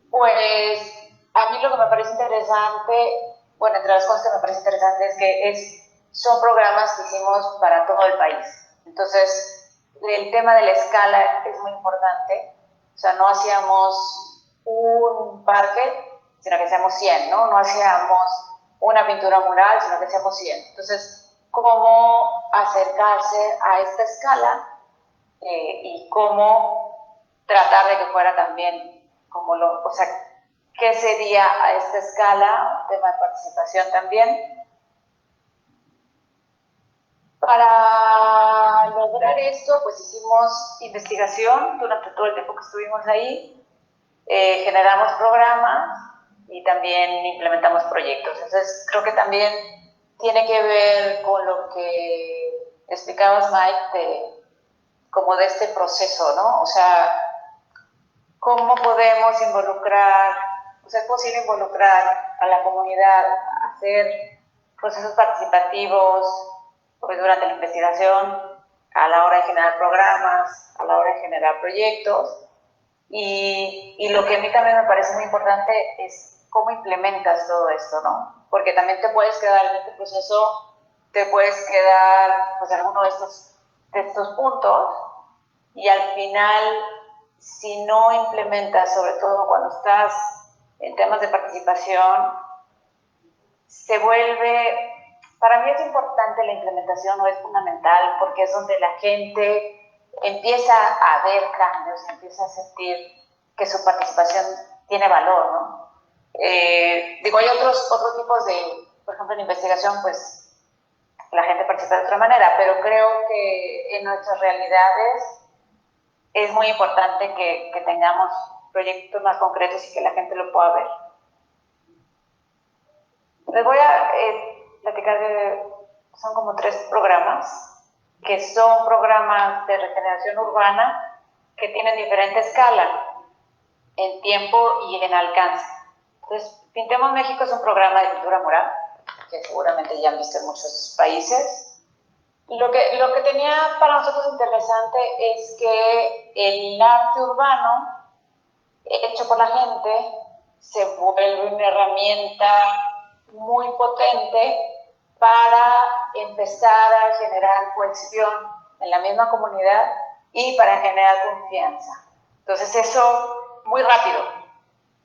pues a mí lo que me parece interesante, bueno, entre las cosas que me parece interesante es que son programas que hicimos para todo el país. Entonces, el tema de la escala es muy importante. O sea, no hacíamos un parque, sino que hacíamos 100, ¿no? No hacíamos una pintura mural, sino que hacíamos 100. Entonces, ¿cómo acercarse a esta escala y cómo tratar de que fuera también como o sea, qué sería a esta escala, un tema de participación también? Para lograr esto, pues hicimos investigación durante todo el tiempo que estuvimos ahí, generamos programas y también implementamos proyectos. Entonces, creo que también tiene que ver con lo que explicabas, Mike, como de este proceso, ¿no? O sea, ¿cómo podemos involucrar, o sea, es posible involucrar a la comunidad a hacer procesos participativos pues, durante la investigación, a la hora de generar programas, a la hora de generar proyectos? Y lo que a mí también me parece muy importante es cómo implementas todo esto, ¿no? Porque también te puedes quedar en este proceso, te puedes quedar pues, en alguno de estos puntos y al final, si no implementas, sobre todo cuando estás en temas de participación, se vuelve, para mí es importante la implementación, no es fundamental, porque es donde la gente empieza a ver cambios, empieza a sentir que su participación tiene valor, ¿no? Digo, hay otros tipos de, por ejemplo, en investigación, pues la gente participa de otra manera, pero creo que en nuestras realidades es muy importante que tengamos proyectos más concretos y que la gente lo pueda ver. Les voy a platicar son como 3 programas, que son programas de regeneración urbana que tienen diferente escala en tiempo y en alcance. Entonces, Pintemos México es un programa de pintura mural, que seguramente ya han visto en muchos países. Lo que tenía para nosotros interesante es que el arte urbano hecho por la gente se vuelve una herramienta muy potente para empezar a generar cohesión en la misma comunidad y para generar confianza. Entonces eso muy rápido,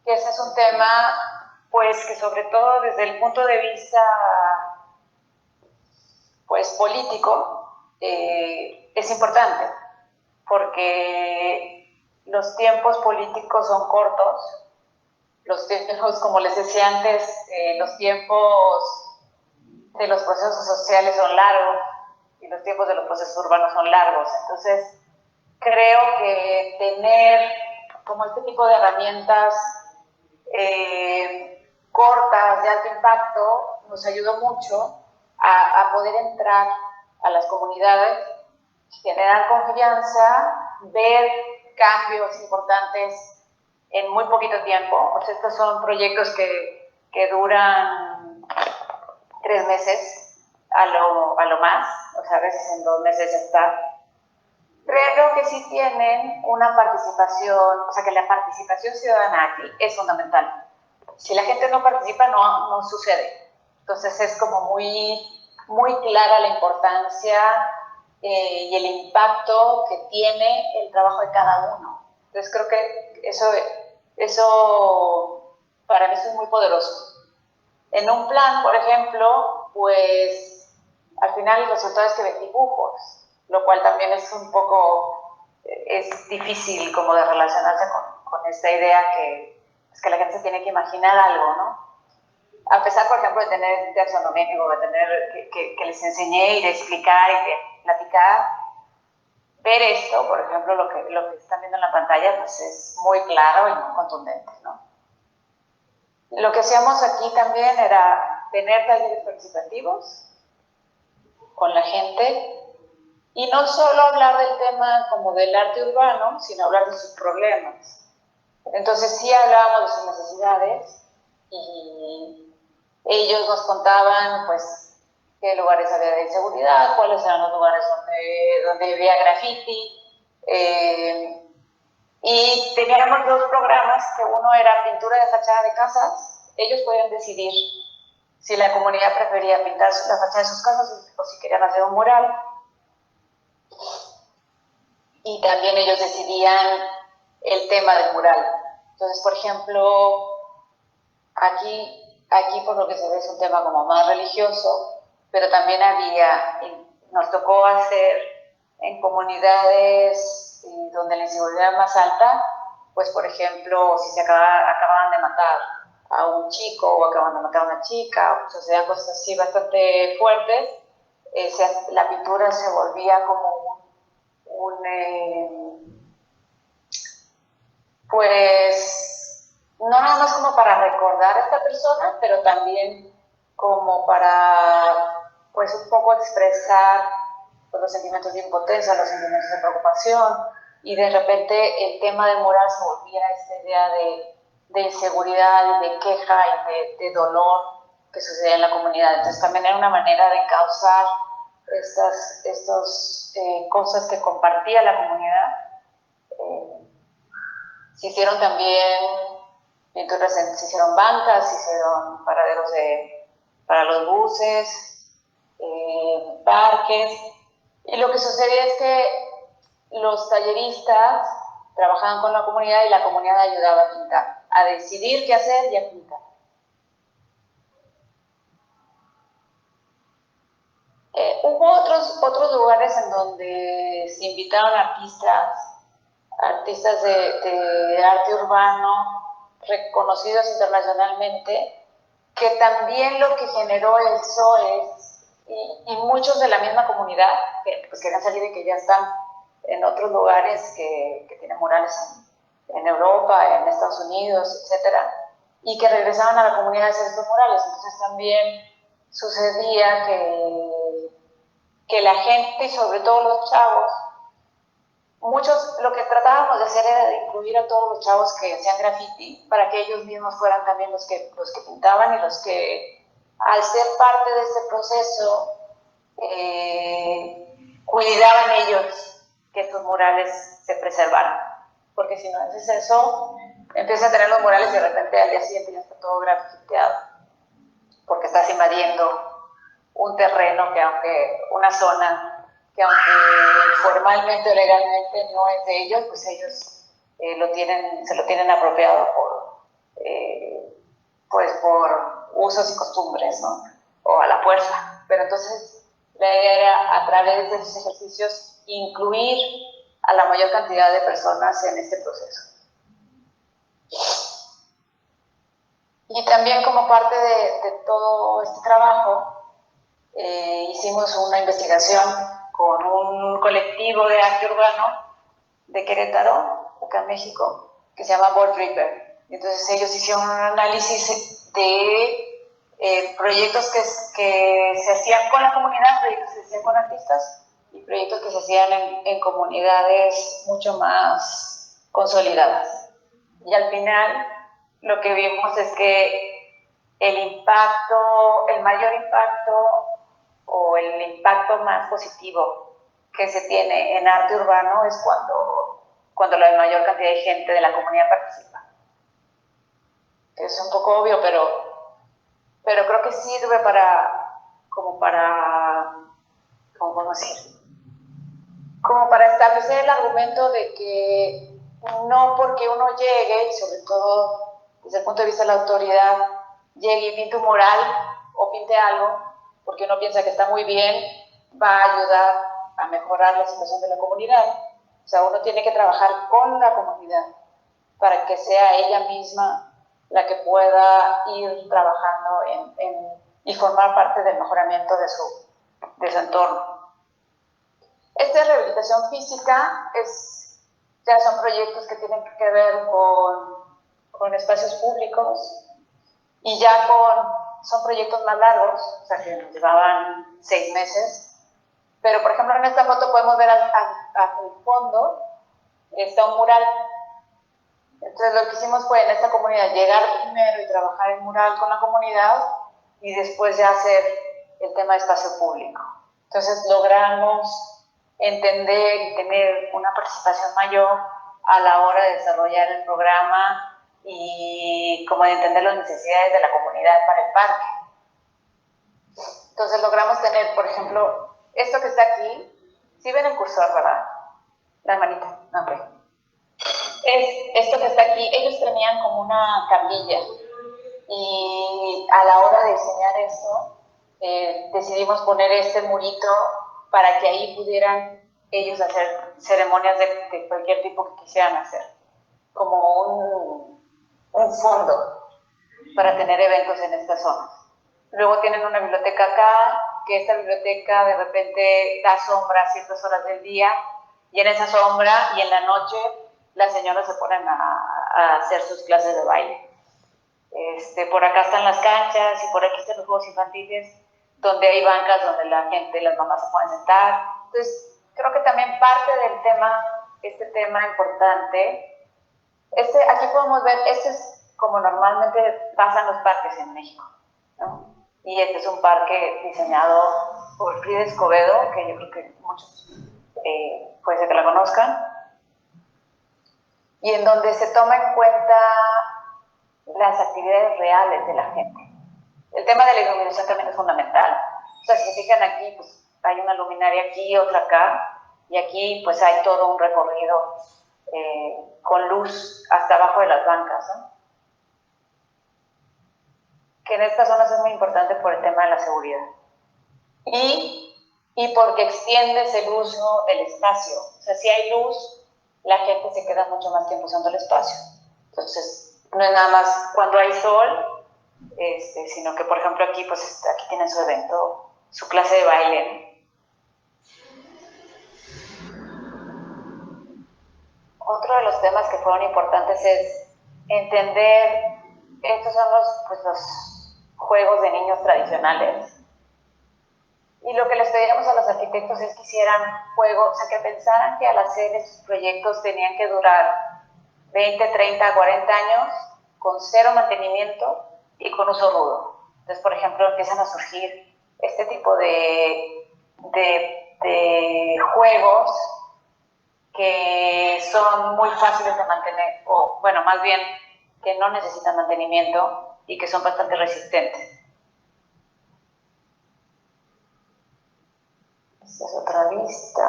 que ese es un tema pues que sobre todo desde el punto de vista pues político es es importante, porque los tiempos políticos son cortos, los tiempos, como les decía antes, los tiempos de los procesos sociales son largos y los tiempos de los procesos urbanos son largos. Entonces, creo que tener como este tipo de herramientas cortas, de alto impacto, nos ayudó mucho a poder entrar a las comunidades, generar confianza, ver cambios importantes en muy poquito tiempo. O sea, estos son proyectos que duran 3 meses a lo más, o sea, a veces en 2 meses ya está. Creo que sí tienen una participación, o sea, que la participación ciudadana aquí es fundamental. Si la gente no participa, no sucede. Entonces es como muy clara la importancia y el impacto que tiene el trabajo de cada uno. Entonces creo que eso para mí es muy poderoso. En un plan, por ejemplo, pues al final el resultado es que ven dibujos, lo cual también es un poco, es difícil como de relacionarse con esta idea que la gente se tiene que imaginar algo, ¿no? A pesar, por ejemplo, de tener taxonométrico, de tener que les enseñé y de explicar y de platicar, ver esto, por ejemplo, lo que están viendo en la pantalla, pues es muy claro y muy contundente, ¿no? Lo que hacíamos aquí también era tener talleres participativos con la gente y no solo hablar del tema como del arte urbano, sino hablar de sus problemas. Entonces sí hablábamos de sus necesidades y ellos nos contaban pues qué lugares había de inseguridad, cuáles eran los lugares donde había graffiti, y teníamos 2 programas, que uno era pintura de fachada de casas. Ellos podían decidir si la comunidad prefería pintar la fachada de sus casas o si querían hacer un mural. Y también ellos decidían el tema del mural. Entonces, por ejemplo, aquí por lo que se ve es un tema como más religioso, pero también nos tocó hacer en comunidades donde la inseguridad es más alta, pues por ejemplo, si se acababan de matar a un chico o acaban de matar a una chica, o sea, cosas así bastante fuertes, la pintura se volvía como pues no nada más como para recordar a esta persona, pero también como para pues un poco expresar pues, los sentimientos de impotencia, los sentimientos de preocupación, y de repente el tema del mural se volvía esta idea de inseguridad, de queja y de dolor que sucedía en la comunidad. Entonces también era una manera de encauzar estas cosas que compartía la comunidad. Se hicieron también pinturas, se hicieron bancas, se hicieron paraderos para los buses, parques, y lo que sucedía es que los talleristas trabajaban con la comunidad y la comunidad ayudaba a pintar, a decidir qué hacer y a pintar. Hubo otros lugares en donde se invitaron artistas de arte urbano reconocidos internacionalmente, que también lo que generó eso y muchos de la misma comunidad, que pues querían salir y que ya están en otros lugares que tienen murales en Europa, en Estados Unidos, etcétera, y que regresaban a la comunidad a hacer estos murales. Entonces también sucedía que la gente, y sobre todo los chavos, lo que tratábamos de hacer era de incluir a todos los chavos que hacían graffiti para que ellos mismos fueran también los que pintaban y los que, al ser parte de este proceso, cuidaban ellos que estos murales se preservaran. Porque si no haces eso, empiezas a tener los murales y de repente al día siguiente ya está todo grafiteado, porque estás invadiendo un terreno una zona que aunque formalmente o legalmente no es de ellos, pues ellos se lo tienen apropiado por usos y costumbres, ¿no? O a la fuerza. Pero entonces la idea era, a través de esos ejercicios, incluir a la mayor cantidad de personas en este proceso. Y también como parte de todo este trabajo, hicimos una investigación con un colectivo de arte urbano de Querétaro, acá en México, que se llama Board Reaper. Entonces ellos hicieron un análisis de proyectos que se hacían con la comunidad, proyectos que se hacían con artistas y proyectos que se hacían en comunidades mucho más consolidadas. Y al final lo que vimos es que el mayor impacto o el impacto más positivo que se tiene en arte urbano es cuando la mayor cantidad de gente de la comunidad participa. Es un poco obvio, pero creo que sirve ¿cómo podemos decir? Como para establecer el argumento de que no porque uno llegue, y sobre todo desde el punto de vista de la autoridad, llegue y pinte un mural o pinte algo, porque uno piensa que está muy bien, va a ayudar a mejorar la situación de la comunidad. O sea, uno tiene que trabajar con la comunidad para que sea ella misma la que pueda ir trabajando y formar parte del mejoramiento de su entorno. Esta rehabilitación física ya son proyectos que tienen que ver con espacios públicos y ya son proyectos más largos, o sea que nos llevaban 6 meses, pero por ejemplo en esta foto podemos ver al fondo está un mural. Entonces lo que hicimos fue en esta comunidad llegar primero y trabajar el mural con la comunidad y después ya hacer el tema de espacio público. Entonces logramos entender y tener una participación mayor a la hora de desarrollar el programa y como de entender las necesidades de la comunidad para el parque. Entonces logramos tener, por ejemplo, esto que está aquí, ¿sí ven el cursor, verdad? La manita, ok. Esto que está aquí, ellos tenían como una camilla y a la hora de diseñar esto, decidimos poner este murito para que ahí pudieran ellos hacer ceremonias de cualquier tipo que quisieran hacer, como un fondo para tener eventos en estas zonas. Luego tienen una biblioteca acá, que esta biblioteca de repente da sombra a ciertas horas del día, y en esa sombra y en la noche las señoras se ponen a hacer sus clases de baile. Por acá están las canchas y por aquí están los juegos infantiles, donde hay bancas donde la gente, las mamás se pueden sentar. Entonces, creo que también parte del tema, este tema importante, aquí podemos ver, es como normalmente pasan los parques en México, ¿no? Y este es un parque diseñado por Frida Escobedo, que yo creo que muchos puede ser que la conozcan, y en donde se toma en cuenta las actividades reales de la gente. El tema de la iluminación también es fundamental. O sea, si se fijan aquí, pues hay una luminaria aquí, otra acá, y aquí pues hay todo un recorrido con luz hasta abajo de las bancas, ¿no? Que en estas zonas es muy importante por el tema de la seguridad. Y porque extiendes el uso del espacio. O sea, si hay luz, la gente se queda mucho más tiempo usando el espacio. Entonces, no es nada más cuando hay sol, sino que, por ejemplo, aquí, pues, aquí tienen su evento, su clase de baile. Otro de los temas que fueron importantes es entender, estos son los juegos de niños tradicionales. Y lo que les pedíamos a los arquitectos es que hicieran juegos, o sea, que pensaran que al hacer estos proyectos tenían que durar 20, 30, 40 años con cero mantenimiento y con uso rudo. Entonces, por ejemplo, empiezan a surgir este tipo de juegos que son muy fáciles de mantener, o bueno, más bien que no necesitan mantenimiento y que son bastante resistentes. Esta es otra lista.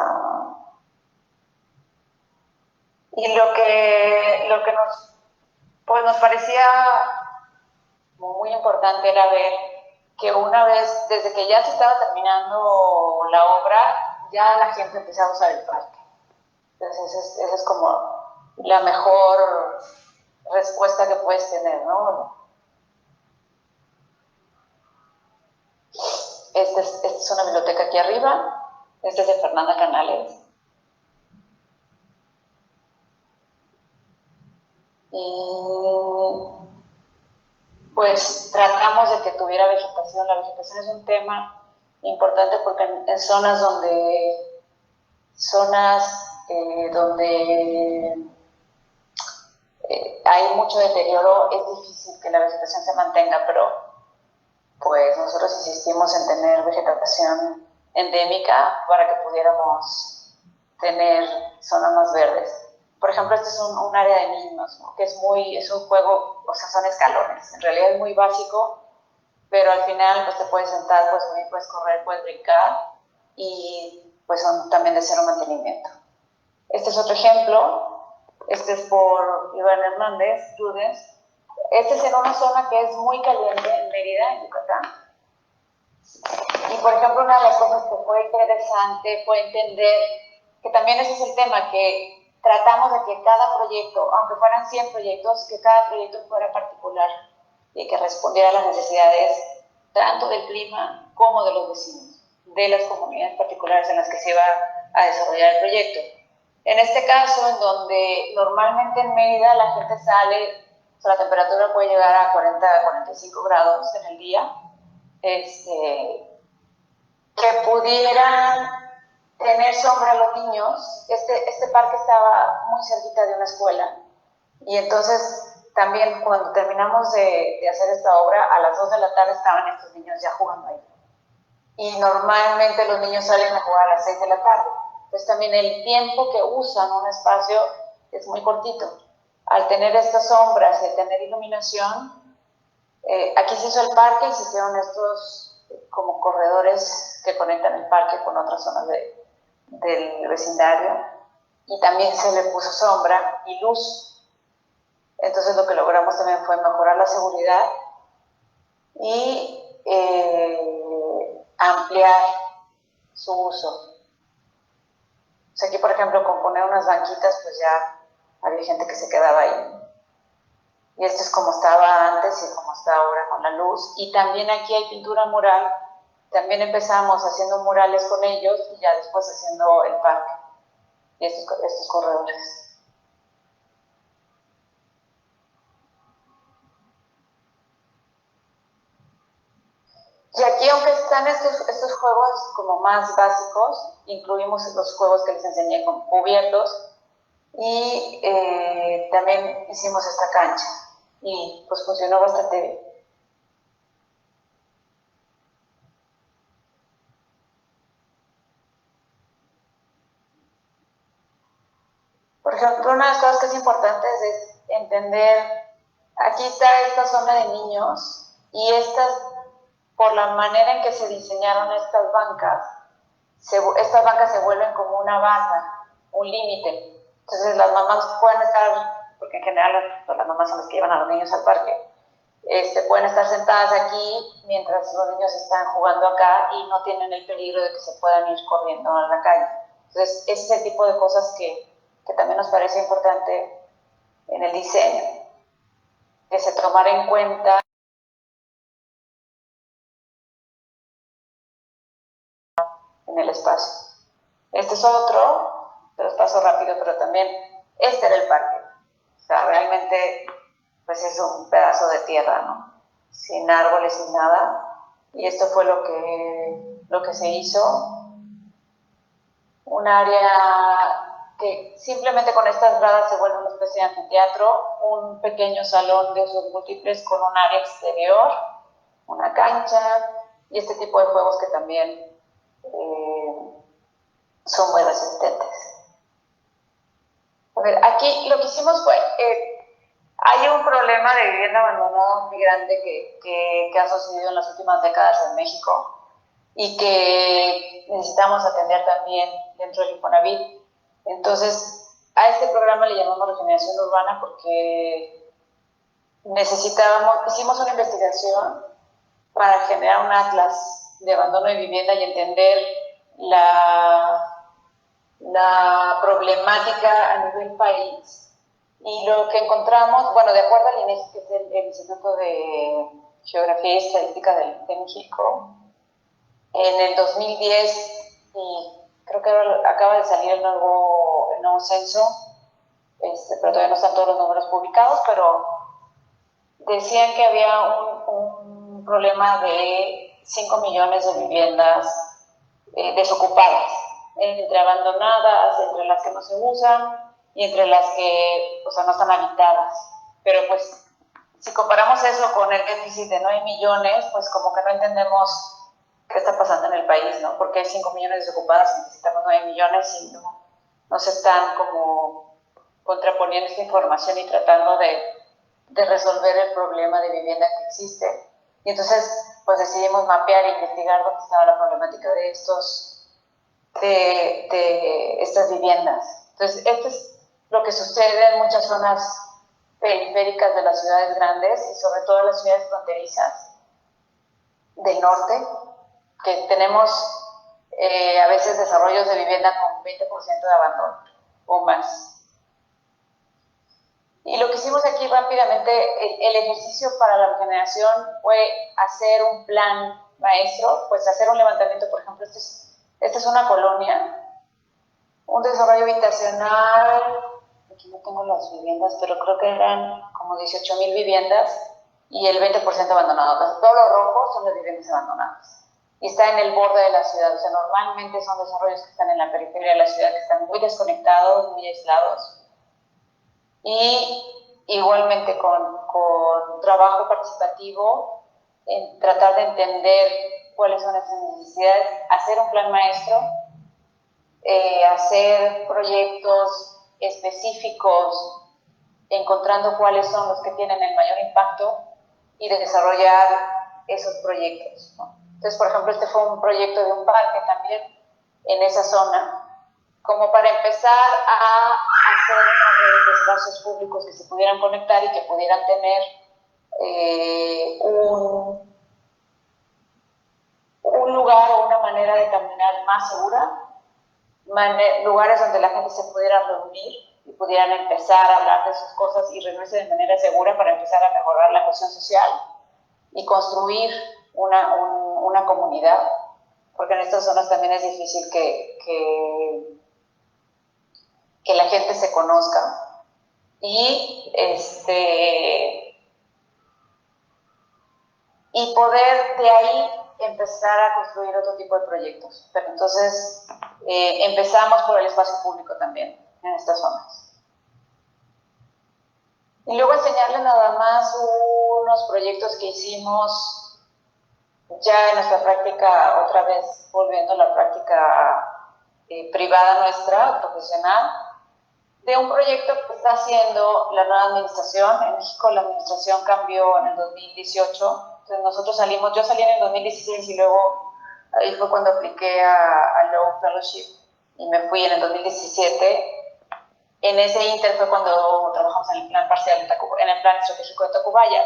Y lo que nos parecía muy importante era ver que una vez, desde que ya se estaba terminando la obra, ya la gente empieza a usar el parque. Entonces, esa es como la mejor respuesta que puedes tener, ¿no? Esta es una biblioteca aquí arriba. Esta es de Fernanda Canales. Y pues tratamos de que tuviera vegetación. La vegetación es un tema importante porque en zonas donde hay mucho deterioro, es difícil que la vegetación se mantenga, pero pues nosotros insistimos en tener vegetación endémica para que pudiéramos tener zonas más verdes. Por ejemplo, este es un área de niños, ¿no? Que es un juego, o sea, son escalones. En realidad es muy básico, pero al final pues te puedes sentar, puedes correr, puedes brincar y pues son también de cero mantenimiento. Este es otro ejemplo. Este es por Iván Hernández, Judes. Este es en una zona que es muy caliente, en Mérida, en Yucatán. Y, por ejemplo, una de las cosas que fue interesante fue entender que también ese es el tema, que tratamos de que cada proyecto, aunque fueran 100 proyectos, que cada proyecto fuera particular y que respondiera a las necesidades tanto del clima como de los vecinos, de las comunidades particulares en las que se iba a desarrollar el proyecto. En este caso, en donde normalmente en Mérida la gente sale, o sea, la temperatura puede llegar a 40 a 45 grados en el día, que pudieran tener sombra a los niños. Este parque estaba muy cerquita de una escuela y entonces también cuando terminamos de hacer esta obra, a las 2 de la tarde estaban estos niños ya jugando ahí. Y normalmente los niños salen a jugar a las 6 de la tarde. Entonces también el tiempo que usan un espacio es muy cortito. Al tener estas sombras y tener iluminación, aquí se hizo el parque y se hicieron estos como corredores que conectan el parque con otras zonas del vecindario, y también se le puso sombra y luz. Entonces lo que logramos también fue mejorar la seguridad y ampliar su uso. O sea, aquí, por ejemplo, con poner unas banquitas, pues ya había gente que se quedaba ahí. Y esto es como estaba antes y como está ahora con la luz. Y también aquí hay pintura mural. También empezamos haciendo murales con ellos y ya después haciendo el parque y estos corredores. Y aquí, aunque están estos juegos como más básicos, incluimos los juegos que les enseñé con cubiertos y también hicimos esta cancha y pues funcionó bastante bien. Por ejemplo, una de las cosas que es importante es entender, aquí está esta zona de niños y por la manera en que se diseñaron estas bancas se vuelven como una banda, un límite. Entonces las mamás pueden estar, porque en general las mamás son las que llevan a los niños al parque, pueden estar sentadas aquí mientras los niños están jugando acá y no tienen el peligro de que se puedan ir corriendo a la calle. Entonces ese es el tipo de cosas que también nos parece importante en el diseño, que se tomara en cuenta en el espacio. Este es otro, te los paso rápido, pero también este era el parque. O sea, realmente pues es un pedazo de tierra, ¿no? Sin árboles, sin nada. Y esto fue lo que se hizo. Un área que simplemente con estas gradas se vuelve una especie de anfiteatro, un pequeño salón de usos múltiples con un área exterior, una cancha y este tipo de juegos que también son muy resistentes. A ver, aquí lo que hicimos fue, hay un problema de vivienda abandonada muy grande que ha sucedido en las últimas décadas en México y que necesitamos atender también dentro del Infonavit. Entonces, a este programa le llamamos regeneración urbana porque hicimos una investigación para generar un atlas de abandono de vivienda y entender la problemática a nivel país. Y lo que encontramos, bueno, de acuerdo al INEGI, que es el Instituto de Geografía y Estadística de México, en el 2010, y creo que acaba de salir el nuevo censo, pero todavía no están todos los números publicados, pero decían que había un problema de 5 millones de viviendas desocupadas, entre abandonadas, entre las que no se usan y entre las que, o sea, no están habitadas. Pero pues, si comparamos eso con el déficit de 9 millones, pues como que no entendemos qué está pasando en el país, ¿no? Porque hay 5 millones desocupadas y necesitamos 9 millones y no se están como contraponiendo esta información y tratando de resolver el problema de vivienda que existe. Y entonces, pues decidimos mapear e investigar dónde estaba la problemática de estas viviendas. Entonces, esto es lo que sucede en muchas zonas periféricas de las ciudades grandes y sobre todo en las ciudades fronterizas del norte, que tenemos a veces desarrollos de vivienda con 20% de abandono o más. Y lo que hicimos aquí rápidamente, el ejercicio para la generación fue hacer un plan maestro, pues hacer un levantamiento, por ejemplo, esta es una colonia, un desarrollo habitacional, aquí no tengo las viviendas, pero creo que eran como 18,000 viviendas y el 20% abandonado. Todo lo rojo son las viviendas abandonadas. Y está en el borde de la ciudad, o sea, normalmente son desarrollos que están en la periferia de la ciudad, que están muy desconectados, muy aislados. Y igualmente con trabajo participativo, en tratar de entender cuáles son esas necesidades, hacer un plan maestro, hacer proyectos específicos, encontrando cuáles son los que tienen el mayor impacto y de desarrollar esos proyectos, ¿no? Entonces, por ejemplo, este fue un proyecto de un parque también en esa zona, como para empezar a hacer una red de espacios públicos que se pudieran conectar y que pudieran tener un lugar o una manera de caminar más segura, lugares donde la gente se pudiera reunir y pudieran empezar a hablar de sus cosas y reunirse de manera segura para empezar a mejorar la cohesión social y construir una comunidad, porque en estas zonas también es difícil que la gente se conozca y poder de ahí empezar a construir otro tipo de proyectos. Pero entonces empezamos por el espacio público también en estas zonas. Y luego enseñarles nada más unos proyectos que hicimos ya en nuestra práctica, otra vez volviendo a la práctica privada nuestra, profesional, de un proyecto que está haciendo la nueva administración. En México la administración cambió en el 2018, entonces yo salí en el 2016 y luego ahí fue cuando apliqué a Low Fellowship y me fui en el 2017. En ese inter fue cuando trabajamos en el plan parcial, en el plan estratégico de Tacubaya.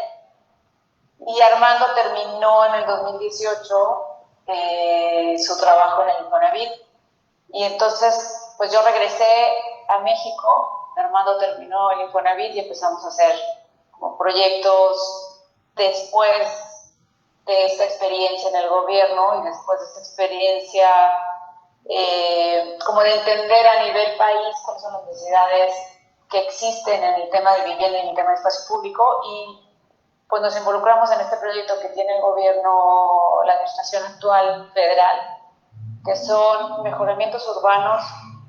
Y Armando terminó en el 2018 su trabajo en el Infonavit. Y entonces, pues yo regresé a México, Armando terminó el Infonavit y empezamos a hacer como proyectos después de esta experiencia en el gobierno y después de esta experiencia como de entender a nivel país cuáles son las necesidades que existen en el tema de vivienda y en el tema de espacio público, y pues nos involucramos en este proyecto que tiene el gobierno, la administración actual federal, que son mejoramientos urbanos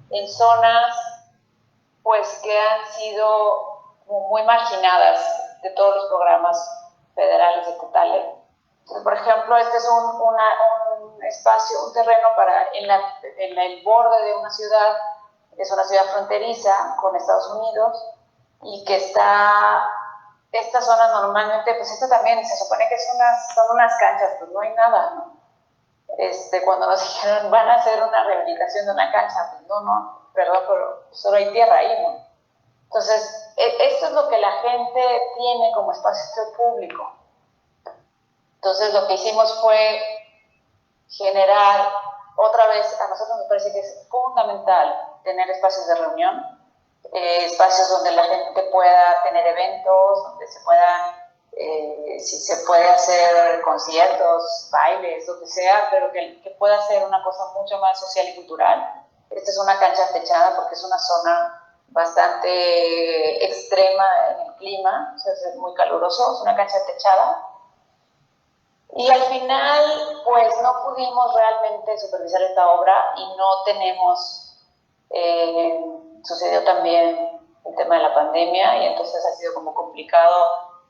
en zonas pues que han sido como muy marginadas de todos los programas federales y estatales. Entonces, por ejemplo, este es un espacio, un terreno en el borde de una ciudad, es una ciudad fronteriza con Estados Unidos, y que esta zona normalmente, pues esto también se supone que son unas canchas, pues no hay nada, ¿no? Cuando nos dijeron, van a hacer una rehabilitación de una cancha, pues no, perdón, pero solo hay tierra ahí, ¿no? Entonces, esto es lo que la gente tiene como espacio público. Entonces, lo que hicimos fue generar otra vez, a nosotros nos parece que es fundamental tener espacios de reunión, espacios donde la gente pueda tener eventos, donde se puedan, si se puede hacer conciertos, bailes, lo que sea, pero que pueda ser una cosa mucho más social y cultural. Esta es una cancha techada porque es una zona bastante extrema en el clima, o sea, es muy caluroso, es una cancha techada. Y al final, pues no pudimos realmente supervisar esta obra y no tenemos, sucedió también el tema de la pandemia y entonces ha sido como complicado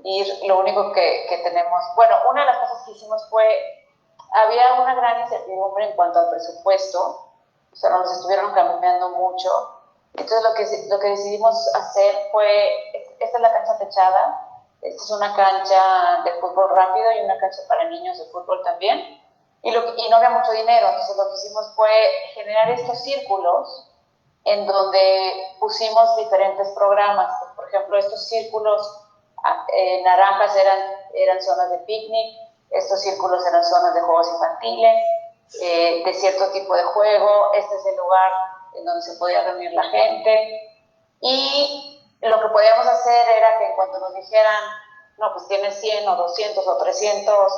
ir. Lo único que tenemos, bueno, una de las cosas que hicimos fue, había una gran incertidumbre en cuanto al presupuesto, o sea, nos estuvieron cambiando mucho. Entonces lo que decidimos hacer fue, esta es la cancha techada, esta es una cancha de fútbol rápido y una cancha para niños de fútbol también, y no había mucho dinero, entonces lo que hicimos fue generar estos círculos en donde pusimos diferentes programas. Por ejemplo, estos círculos naranjas eran zonas de picnic, estos círculos eran zonas de juegos infantiles, de cierto tipo de juego. Este es el lugar en donde se podía reunir la gente, y lo que podíamos hacer era que en cuanto nos dijeran, no, pues tienes 100 o 200 o 300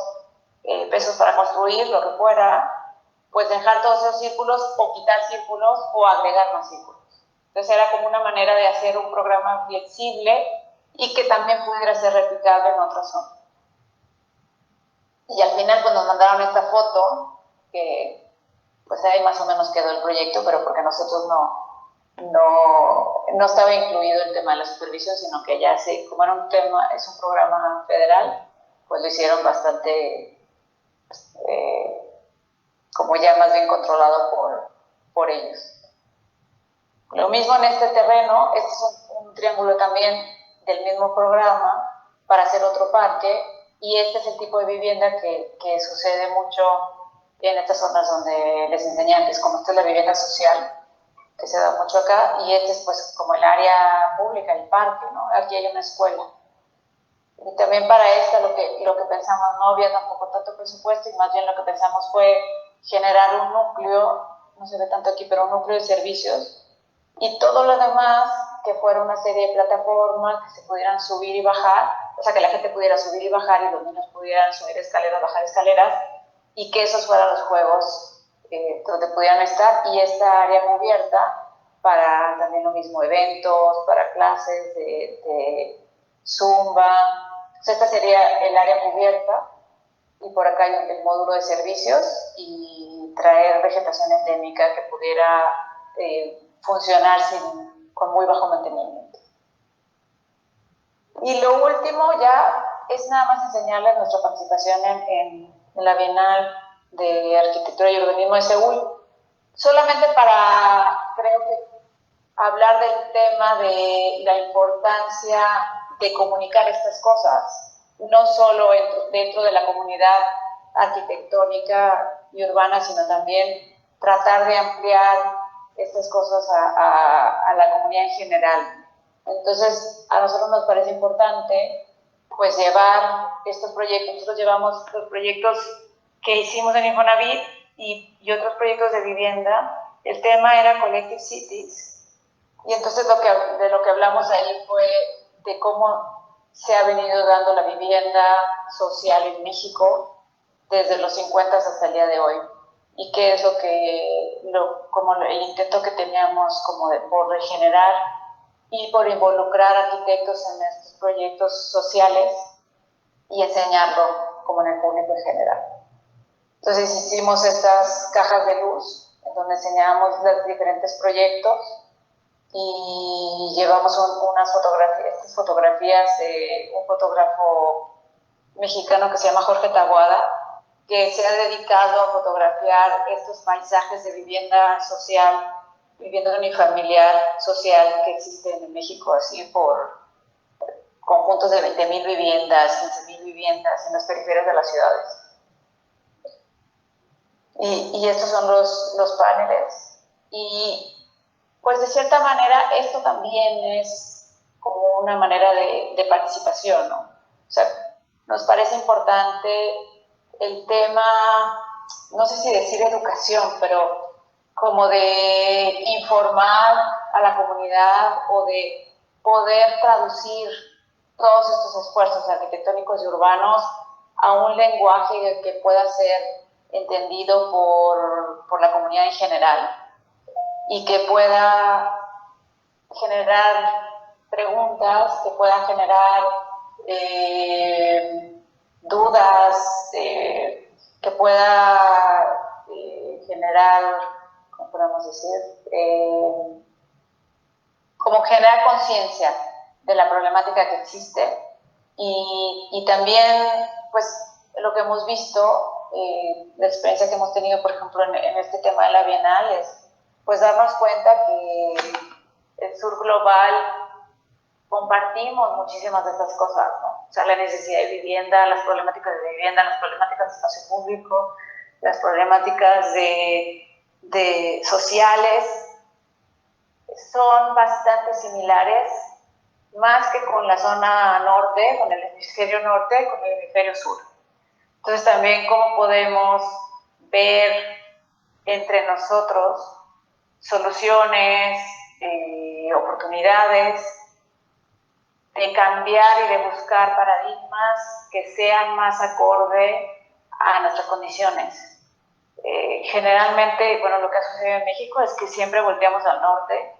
pesos para construir, lo que fuera, pues dejar todos esos círculos o quitar círculos o agregar más círculos. Entonces era como una manera de hacer un programa flexible y que también pudiera ser replicable en otras zonas. Y al final pues nos mandaron esta foto, que pues ahí más o menos quedó el proyecto, pero porque nosotros no estaba incluido el tema de la supervisión, sino que ya como era un tema, es un programa federal, pues lo hicieron bastante, como ya más bien controlado por ellos. Lo mismo en este terreno, este es un triángulo también del mismo programa para hacer otro parque, y este es el tipo de vivienda que sucede mucho en estas zonas donde les enseñé antes, como esta es la vivienda social, que se da mucho acá, y este es pues como el área pública, el parque, ¿no? Aquí hay una escuela. Y también para esta lo que pensamos, no había tampoco tanto presupuesto, y más bien lo que pensamos fue generar un núcleo, no se ve tanto aquí, pero un núcleo de servicios, y todo lo demás que fuera una serie de plataformas que se pudieran subir y bajar, o sea, que la gente pudiera subir y bajar y los niños pudieran subir escaleras, bajar escaleras, y que esos fueran los juegos donde pudieran estar, y esta área cubierta para también lo mismo, eventos, para clases de zumba. Entonces esta sería el área cubierta, y por acá hay el módulo de servicios y traer vegetación endémica que pudiera funcionar con muy bajo mantenimiento. Y lo último ya es nada más enseñarles nuestra participación en la Bienal de Arquitectura y Urbanismo de Seúl, solamente para, creo que, hablar del tema de la importancia de comunicar estas cosas, no solo dentro de la comunidad arquitectónica y urbana, sino también tratar de ampliar estas cosas a la comunidad en general. Entonces, a nosotros nos parece importante pues llevar estos proyectos. Nosotros llevamos los proyectos que hicimos en Infonavit y otros proyectos de vivienda. El tema era Collective Cities, y entonces de lo que hablamos ahí fue de cómo se ha venido dando la vivienda social en México desde los 50 hasta el día de hoy, y qué es como el intento que teníamos como por regenerar y por involucrar arquitectos en estos proyectos sociales y enseñarlo como en el público en general. Entonces hicimos estas cajas de luz en donde enseñábamos los diferentes proyectos, y llevamos estas fotografías de un fotógrafo mexicano que se llama Jorge Taboada, que se ha dedicado a fotografiar estos paisajes de vivienda social, vivienda unifamiliar social que existen en México, así por conjuntos de 20,000 viviendas, 15,000 viviendas en las periferias de las ciudades. Y estos son los paneles, y pues de cierta manera esto también es como una manera de participación, ¿no? O sea, nos parece importante el tema no sé si decir educación, pero como de informar a la comunidad o de poder traducir todos estos esfuerzos arquitectónicos y urbanos a un lenguaje que pueda ser entendido por la comunidad en general y que pueda generar preguntas, que puedan generar dudas, que pueda generar, ¿cómo podemos decir? Como generar conciencia de la problemática que existe y también, pues, lo que hemos visto, la experiencia que hemos tenido, por ejemplo, en este tema de la Bienal es, pues, darnos cuenta que el sur global compartimos muchísimas de estas cosas, ¿no? O sea, la necesidad de vivienda, las problemáticas de vivienda, las problemáticas de espacio público, las problemáticas de sociales, son bastante similares, más que con la zona norte, con el hemisferio norte, con el hemisferio sur. Entonces también cómo podemos ver entre nosotros soluciones, oportunidades de cambiar y de buscar paradigmas que sean más acorde a nuestras condiciones. Generalmente, bueno, lo que ha sucedido en México es que siempre volteamos al norte,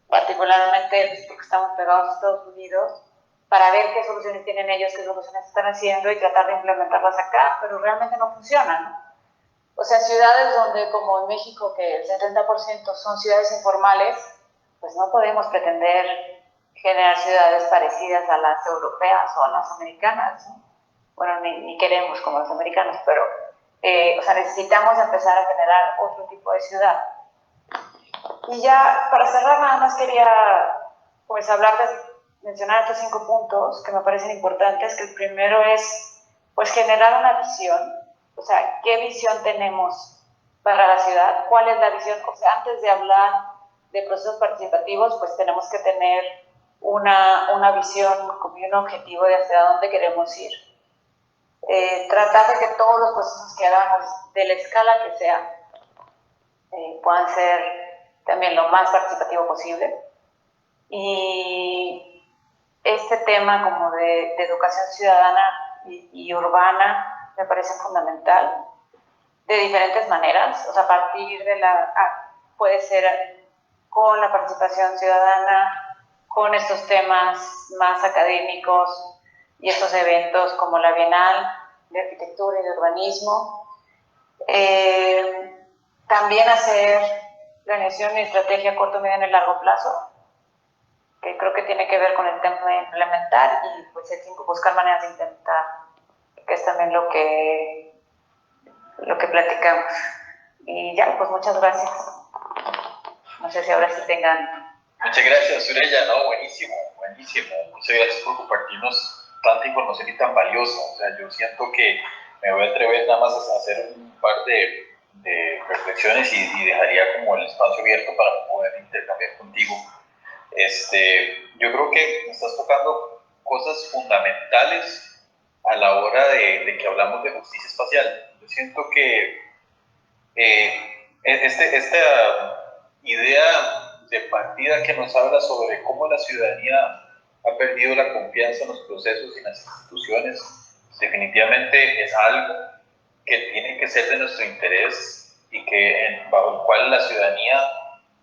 particularmente porque estamos pegados a Estados Unidos, para ver qué soluciones tienen ellos, qué soluciones están haciendo y tratar de implementarlas acá, pero realmente no funcionan. O sea, ciudades donde, como en México, que el 70% son ciudades informales, pues no podemos pretender generar ciudades parecidas a las europeas o a las americanas, ¿no? Bueno, ni queremos como los americanos, pero o sea, necesitamos empezar a generar otro tipo de ciudad. Y ya, para cerrar, nada más quería, pues, mencionar estos 5 puntos que me parecen importantes, que el primero es, pues, generar una visión, o sea, ¿qué visión tenemos para la ciudad? ¿Cuál es la visión? O sea, antes de hablar de procesos participativos, pues tenemos que tener una visión como un objetivo de hacia dónde queremos ir. Tratar de que todos los procesos que hagamos, de la escala que sea, puedan ser también lo más participativo posible. Y este tema como de educación ciudadana y urbana me parece fundamental, de diferentes maneras, o sea, a partir de puede ser con la participación ciudadana, con estos temas más académicos y estos eventos como la Bienal de Arquitectura y de Urbanismo. También hacer planeación y estrategia a corto, mediano y largo plazo, que creo que tiene que ver con el tema de implementar y pues buscar maneras de intentar, que es también lo que platicamos. Y ya, pues muchas gracias. No sé si ahora sí tengan... Muchas gracias, Surya. No, buenísimo, buenísimo. Muchas gracias por compartirnos tanta información y tan valiosa. O sea, yo siento que me voy a atrever nada más a hacer un par de reflexiones y dejaría como el espacio abierto para poder intercambiar contigo. Yo creo que estás tocando cosas fundamentales a la hora de que hablamos de justicia espacial. Yo siento que esta idea de partida que nos habla sobre cómo la ciudadanía ha perdido la confianza en los procesos y en las instituciones, definitivamente es algo que tiene que ser de nuestro interés y bajo el cual la ciudadanía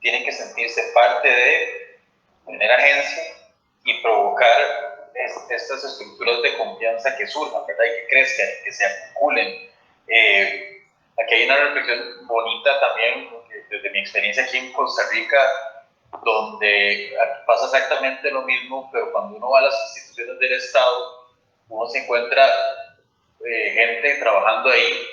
tiene que sentirse parte de, tener agencia y provocar estas estructuras de confianza que surjan, ¿verdad? Y que crezcan, que se articulen. Aquí hay una reflexión bonita también, desde mi experiencia aquí en Costa Rica, donde pasa exactamente lo mismo, pero cuando uno va a las instituciones del Estado, uno se encuentra gente trabajando ahí,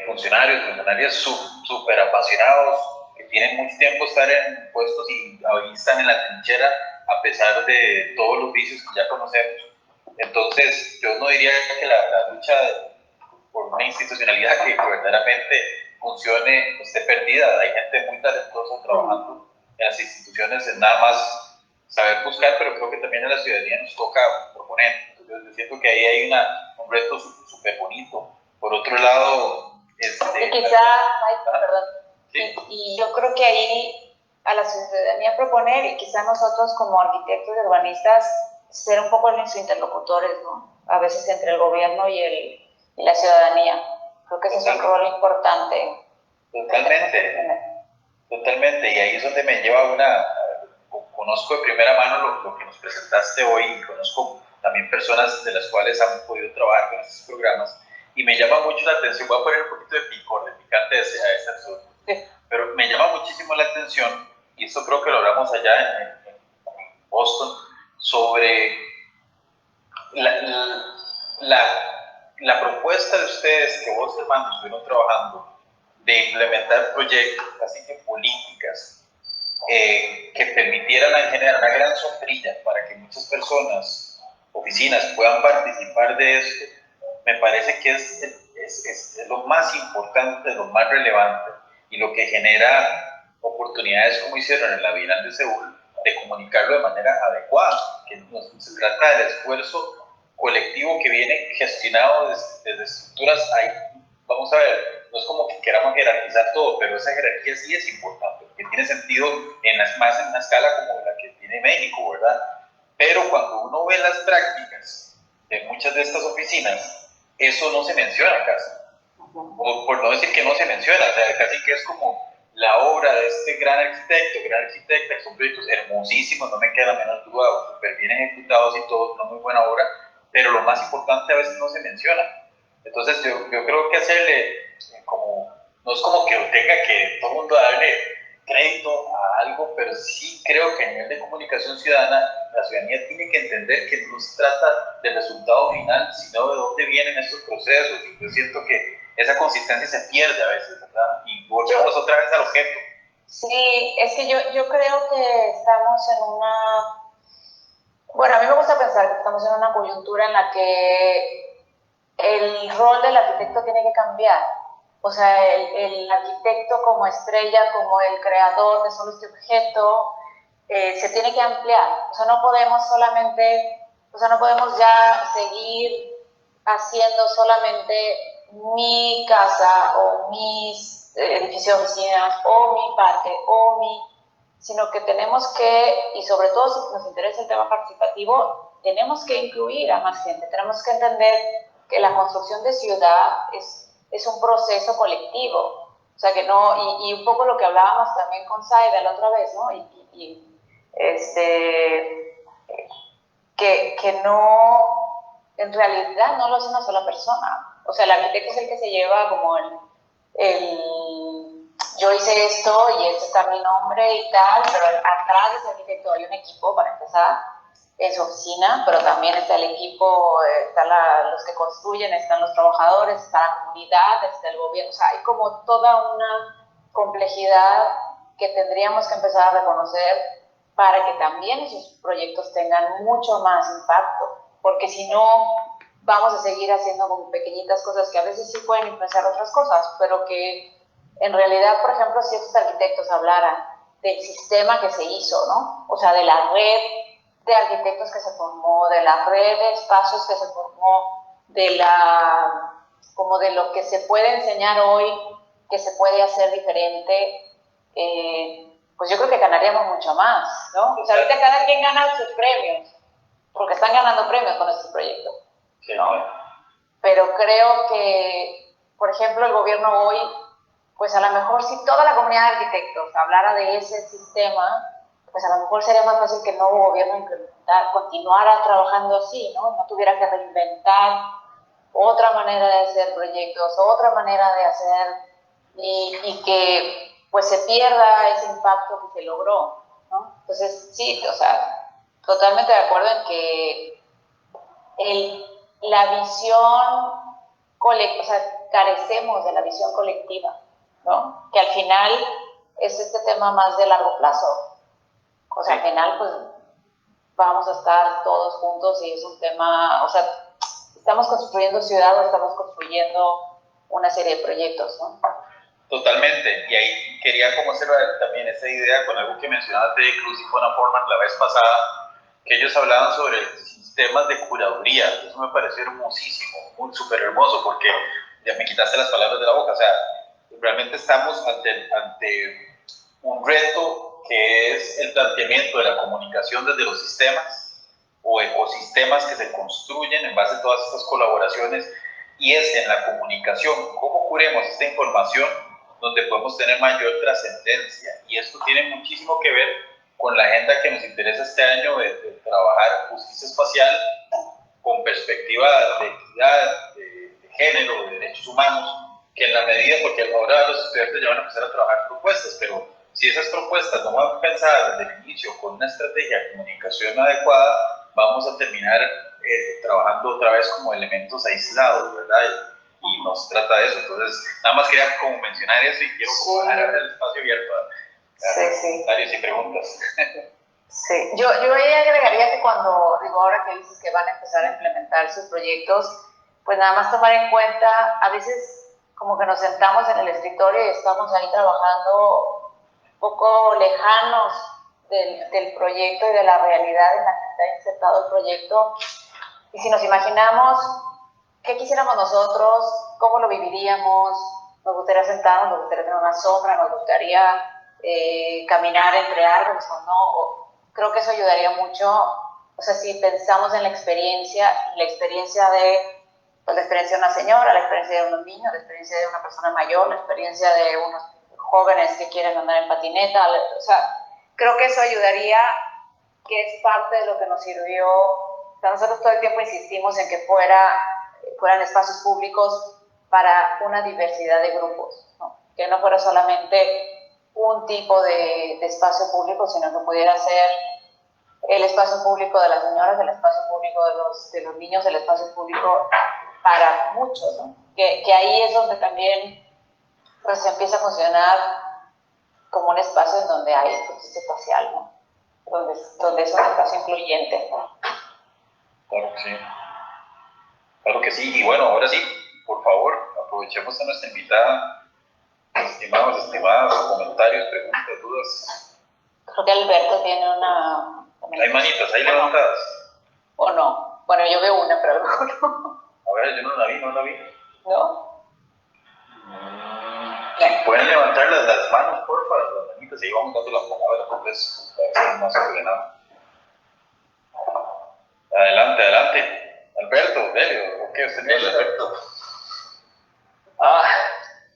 funcionarias súper apasionados, que tienen mucho tiempo estar en puestos y ahí están en la trinchera, a pesar de todos los vicios que ya conocemos. Entonces, yo no diría que la lucha por una institucionalidad que verdaderamente funcione esté perdida. Hay gente muy talentosa trabajando en las instituciones, es nada más saber buscar, pero creo que también a la ciudadanía nos toca proponer. Entonces, yo siento que ahí hay un reto súper bonito. Por otro lado, Y quizá, perdón, sí. Y yo creo que ahí a la ciudadanía proponer, y quizá nosotros como arquitectos y urbanistas, ser un poco los interlocutores, ¿no? A veces entre el gobierno y la ciudadanía. Creo que ese es un rol importante. Totalmente, y ahí es donde me lleva conozco de primera mano lo que nos presentaste hoy, y conozco también personas de las cuales han podido trabajar con estos programas, y me llama mucho la atención. Voy a poner un poquito de picor, de picante a este asunto, pero me llama muchísimo la atención, y esto creo que lo hablamos allá en Boston, sobre la propuesta de ustedes, que vos, hermanos, estuvieron trabajando, de implementar proyectos, así que políticas, que permitieran generar una gran sombrilla para que muchas personas, oficinas, puedan participar de esto. Me parece que es lo más importante, lo más relevante, y lo que genera oportunidades, como hicieron en la Bienal de Seúl, de comunicarlo de manera adecuada, que no se trata del esfuerzo colectivo que viene gestionado desde estructuras. Vamos a ver, no es como que queramos jerarquizar todo, pero esa jerarquía sí es importante, porque tiene sentido más en una escala como la que tiene México, ¿verdad? Pero cuando uno ve las prácticas de muchas de estas oficinas, eso no se menciona casi, o por no decir que no se menciona, o sea, casi que es como la obra de este gran arquitecta, que son proyectos hermosísimos, no me queda la menor duda, súper bien ejecutados y todo, una muy buena obra, pero lo más importante a veces no se menciona. Entonces yo creo que hacerle no es como que tenga que todo el mundo darle crédito a algo, pero sí creo que a nivel de comunicación ciudadana, la ciudadanía tiene que entender que no se trata del resultado final, sino de dónde vienen estos procesos. Y yo siento que esa consistencia se pierde a veces, ¿verdad? Y volvemos otra vez al objeto. Sí, es que yo creo que estamos en una... Bueno, a mí me gusta pensar que estamos en una coyuntura en la que el rol del arquitecto tiene que cambiar. O sea, el arquitecto como estrella, como el creador de solo este objeto, se tiene que ampliar. O sea, no podemos no podemos ya seguir haciendo solamente mi casa o mis edificios de oficinas o mi parque sino que tenemos que, y sobre todo si nos interesa el tema participativo, tenemos que incluir a más gente, tenemos que entender que la construcción de ciudad es un proceso colectivo, o sea que no, y un poco lo que hablábamos también con Saida la otra vez, ¿no? Que no, en realidad no lo hace una sola persona, o sea, el arquitecto es el que se lleva como yo hice esto y este está mi nombre y tal, pero atrás de ese arquitecto hay un equipo para empezar en su oficina, pero también está el equipo, están los que construyen, están los trabajadores, está la comunidad, está el gobierno, o sea, hay como toda una complejidad que tendríamos que empezar a reconocer para que también esos proyectos tengan mucho más impacto, porque si no vamos a seguir haciendo como pequeñitas cosas que a veces sí pueden influenciar otras cosas, pero que en realidad, por ejemplo, si estos arquitectos hablaran del sistema que se hizo, ¿no? O sea, de la red de arquitectos que se formó, de la red de espacios que se formó, como de lo que se puede enseñar hoy, que se puede hacer diferente, pues yo creo que ganaríamos mucho más, ¿no? O sea, ahorita cada quien gana sus premios, porque están ganando premios con estos proyectos, ¿no? Pero creo que, por ejemplo, el gobierno hoy, pues a lo mejor si toda la comunidad de arquitectos hablara de ese sistema, pues a lo mejor sería más fácil que el nuevo gobierno continuara trabajando así, ¿no? No tuviera que reinventar otra manera de hacer proyectos, otra manera de hacer, y que pues se pierda ese impacto que se logró, ¿no? Entonces, sí, o sea, totalmente de acuerdo en que la visión colectiva, o sea, carecemos de la visión colectiva, ¿no? Que al final es este tema más de largo plazo. O sea, al final, pues, vamos a estar todos juntos y es un tema, o sea, estamos construyendo ciudad o estamos construyendo una serie de proyectos, ¿no? Totalmente, y ahí quería como hacer también esa idea con algo que mencionaste de Cruz y Fona Forman la vez pasada, que ellos hablaban sobre sistemas de curaduría. Eso me pareció hermosísimo, súper hermoso, porque ya me quitaste las palabras de la boca, o sea, realmente estamos ante un reto que es el planteamiento de la comunicación desde los sistemas o ecosistemas que se construyen en base a todas estas colaboraciones, y es en la comunicación, cómo curemos esta información donde podemos tener mayor trascendencia. Y esto tiene muchísimo que ver con la agenda que nos interesa este año de trabajar justicia espacial con perspectiva de equidad, de género, de derechos humanos, que en la medida, porque ahora los estudiantes ya van a empezar a trabajar propuestas, pero si esas propuestas no van pensadas desde el inicio con una estrategia de comunicación adecuada, vamos a terminar trabajando otra vez como elementos aislados, ¿verdad? Y no se trata de eso. Entonces, nada más quería como mencionar eso y quiero como dejar el espacio abierto a comentarios y preguntas. Sí, yo ahí agregaría que cuando, digo, ahora que dices que van a empezar a implementar sus proyectos, pues nada más tomar en cuenta, a veces como que nos sentamos en el escritorio y estamos ahí trabajando un poco lejanos del proyecto y de la realidad en la que está insertado el proyecto. Y si nos imaginamos qué quisiéramos nosotros, cómo lo viviríamos, nos gustaría sentarnos, nos gustaría tener una sombra, nos gustaría caminar entre árboles o no, creo que eso ayudaría mucho. O sea, si pensamos en la experiencia de, pues, la experiencia de una señora, la experiencia de unos niños, la experiencia de una persona mayor, la experiencia de unos jóvenes que quieren andar en patineta, o sea, creo que eso ayudaría, que es parte de lo que nos sirvió. O sea, nosotros todo el tiempo insistimos en que fueran espacios públicos para una diversidad de grupos, ¿no? Que no fuera solamente un tipo de espacio público, sino que pudiera ser el espacio público de las señoras, el espacio público de los niños, el espacio público para muchos, ¿no? Que ahí es donde también pues empieza a funcionar como un espacio en donde hay justicia espacial, ¿no? Donde es un espacio incluyente, ¿no? Claro que sí. Claro que sí. Y bueno, ahora sí, por favor, aprovechemos a nuestra invitada. Estimados, estimadas, comentarios, preguntas, dudas. Creo que Alberto tiene una... Hay manitas ahí levantadas. ¿O no? Bueno, yo veo una, pero no. A ver, yo no la vi. ¿No? Sí, pueden levantar las manos, por favor, las manitas, y ahí vamos dando la palabra, entonces, para ser más ordenado. Adelante. Alberto, Delio, ¿o qué? ¿Usted tiene Alberto?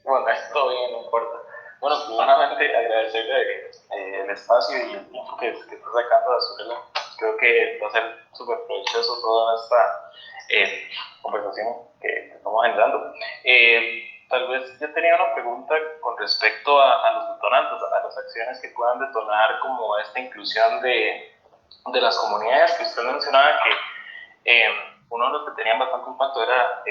Bueno, esto bien, no importa. Bueno, primeramente agradecerle el espacio y el tiempo que está sacando a Azurela. Creo que va a ser súper provechoso toda esta conversación que estamos generando. Tal vez yo tenía una pregunta con respecto a los detonantes, a las acciones que puedan detonar como esta inclusión de las comunidades que usted mencionaba, que uno de los que tenían bastante impacto era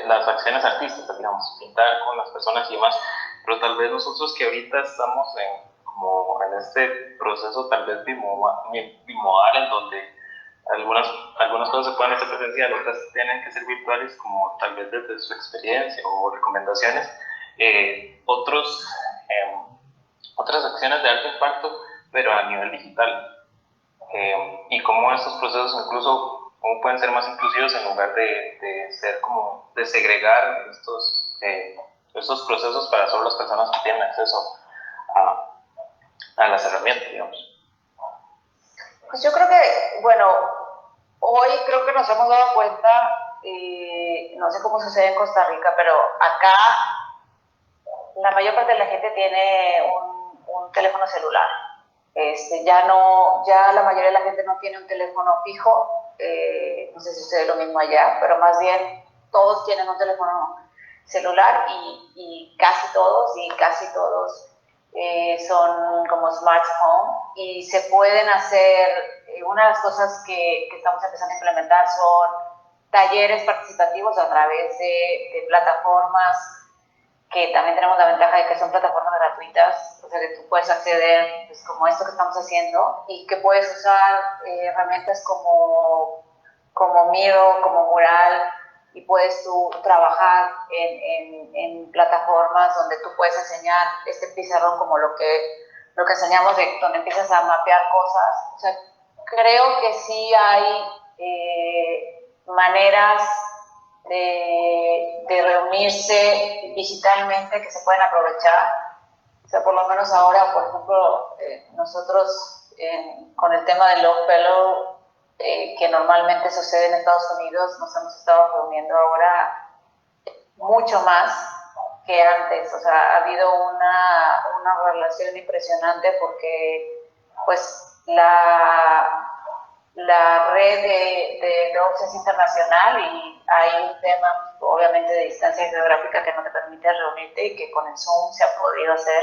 las acciones artísticas, digamos, pintar con las personas y demás, pero tal vez nosotros que ahorita estamos como en este proceso tal vez bimodal, en donde algunas cosas se pueden hacer presenciales, otras tienen que ser virtuales, como tal vez desde su experiencia o recomendaciones, otras acciones de alto impacto, pero a nivel digital, y cómo estos procesos incluso cómo pueden ser más inclusivos en lugar de ser como de segregar estos procesos para solo las personas que tienen acceso a las herramientas, digamos. Pues yo creo que, bueno, hoy creo que nos hemos dado cuenta, no sé cómo sucede en Costa Rica, pero acá la mayor parte de la gente tiene un teléfono celular. Ya la mayoría de la gente no tiene un teléfono fijo. No sé si sucede lo mismo allá, pero más bien todos tienen un teléfono celular y casi todos son como smartphone, y se pueden hacer, una de las cosas que estamos empezando a implementar son talleres participativos a través de plataformas que también tenemos la ventaja de que son plataformas gratuitas, o sea que tú puedes acceder, pues, como esto que estamos haciendo, y que puedes usar herramientas como Miro, como Mural, y puedes tú trabajar en plataformas donde tú puedes enseñar este pizarrón como lo que enseñamos, donde empiezas a mapear cosas. O sea, creo que sí hay maneras de reunirse digitalmente que se pueden aprovechar. O sea, por lo menos ahora, por ejemplo, nosotros con el tema del Long Fellow, que normalmente sucede en Estados Unidos, nos hemos estado reuniendo ahora mucho más que antes. O sea, ha habido una relación impresionante porque pues la red de docs es internacional y hay un tema obviamente de distancia geográfica que no te permite reunirte y que con el Zoom se ha podido hacer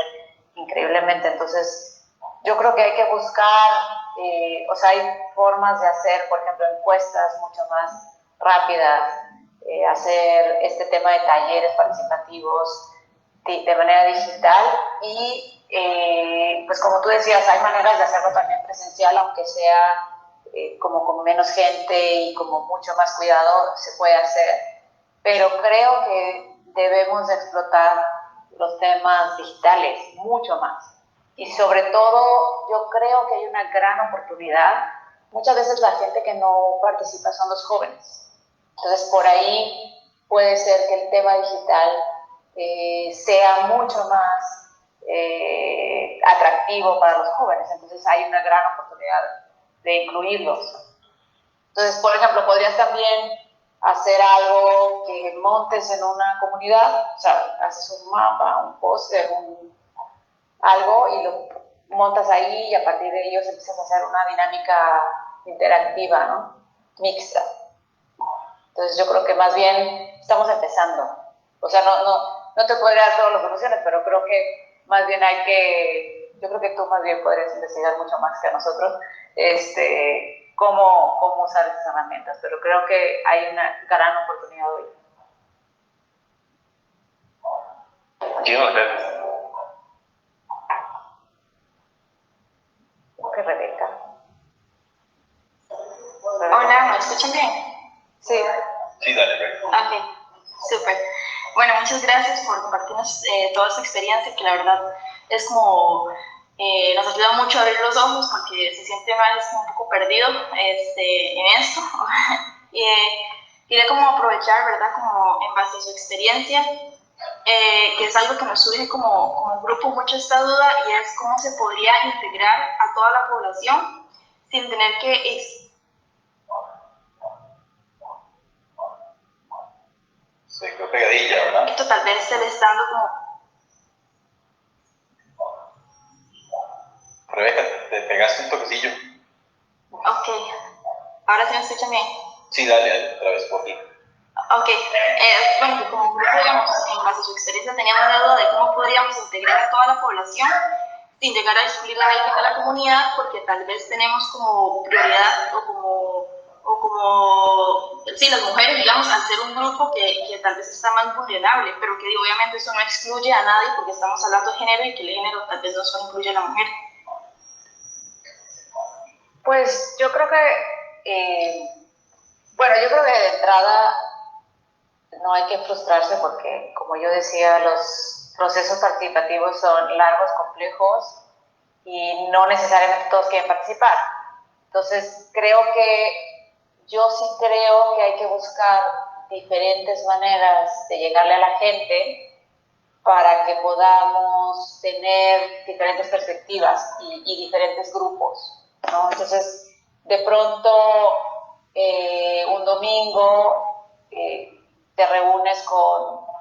increíblemente. Entonces yo creo que hay que buscar, o sea, hay formas de hacer, por ejemplo, encuestas mucho más rápidas, hacer este tema de talleres participativos de manera digital y pues como tú decías, hay maneras de hacerlo también presencial, aunque sea como con menos gente y como mucho más cuidado se puede hacer, pero creo que debemos de explotar los temas digitales mucho más. Y sobre todo, yo creo que hay una gran oportunidad. Muchas veces la gente que no participa son los jóvenes. Entonces, por ahí puede ser que el tema digital sea mucho más atractivo para los jóvenes. Entonces, hay una gran oportunidad de incluirlos. Entonces, por ejemplo, podrías también hacer algo que montes en una comunidad, o sea, haces un mapa, un póster, algo y lo montas ahí y a partir de ellos empiezas a hacer una dinámica interactiva, ¿no? Mixta. Entonces yo creo que más bien estamos empezando. O sea, no te podría dar todas las soluciones, pero creo que más bien yo creo que tú más bien podrías investigar mucho más que nosotros, cómo usar esas herramientas, pero creo que hay una gran oportunidad hoy. Muchísimas gracias. ¿Qué, Rebeca? Hola, ¿me escuchan bien? Sí. Sí, dale, Rebeca. Ok, súper. Bueno, muchas gracias por compartirnos toda esta experiencia, que la verdad es como, nos ayuda mucho a abrir los ojos porque se siente uno a veces un poco perdido en esto. Y quería como aprovechar, ¿verdad? Como en base a su experiencia, que es algo que nos surge como grupo mucho esta duda, y es cómo se podría integrar a toda la población sin tener que Se quedó pegadilla, ¿verdad? esto tal vez se le está dando como... Rebeca, te pegaste un toquecillo. Ok, ahora sí me escuchan bien. Sí, dale, otra vez por ti. Ok, bueno, que como grupo, digamos, en base a su experiencia, teníamos la duda de cómo podríamos integrar a toda la población sin llegar a excluir a alguien de la comunidad, porque tal vez tenemos como prioridad sí, las mujeres, digamos, al ser un grupo que tal vez está más vulnerable, pero que obviamente eso no excluye a nadie porque estamos hablando de género y que el género tal vez no solo incluye a la mujer. Pues yo creo que, bueno, yo creo que de entrada no hay que frustrarse porque, como yo decía, los procesos participativos son largos, complejos y no necesariamente todos quieren participar. Entonces, yo sí creo que hay que buscar diferentes maneras de llegarle a la gente para que podamos tener diferentes perspectivas y diferentes grupos, ¿no? Entonces, de pronto, un domingo te reúnes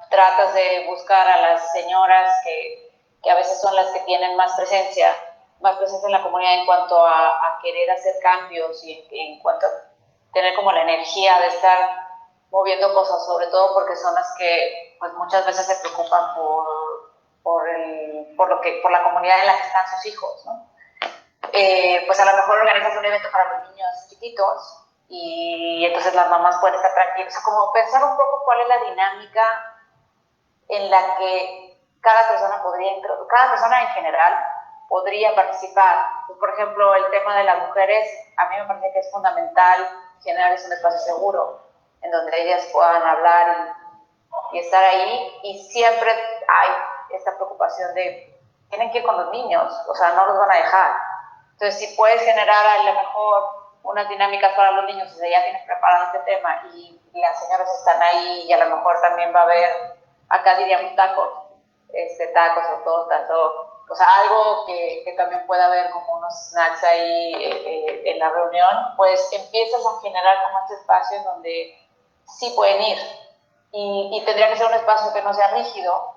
tratas de buscar a las señoras que a veces son las que tienen más presencia en la comunidad en cuanto a querer hacer cambios y en cuanto a tener como la energía de estar moviendo cosas, sobre todo porque son las que pues muchas veces se preocupan por la comunidad en la que están sus hijos, ¿no? Pues a lo mejor organizas un evento para los niños chiquitos y entonces las mamás pueden estar tranquilas, o sea, como pensar un poco cuál es la dinámica en la que cada persona en general podría participar. Pues, por ejemplo, el tema de las mujeres, a mí me parece que es fundamental generar un espacio seguro en donde ellas puedan hablar y estar ahí, y siempre hay esta preocupación de tienen que ir con los niños, o sea, no los van a dejar. Entonces, si puedes generar a lo mejor unas dinámicas para los niños, o sea, ya tienes preparado este tema y las señoras están ahí y a lo mejor también va a haber, acá diríamos tacos, tacos o tortas o sea, algo que también pueda haber como unos snacks ahí en la reunión, pues empiezas a generar como este espacio en donde sí pueden ir y tendría que ser un espacio que no sea rígido.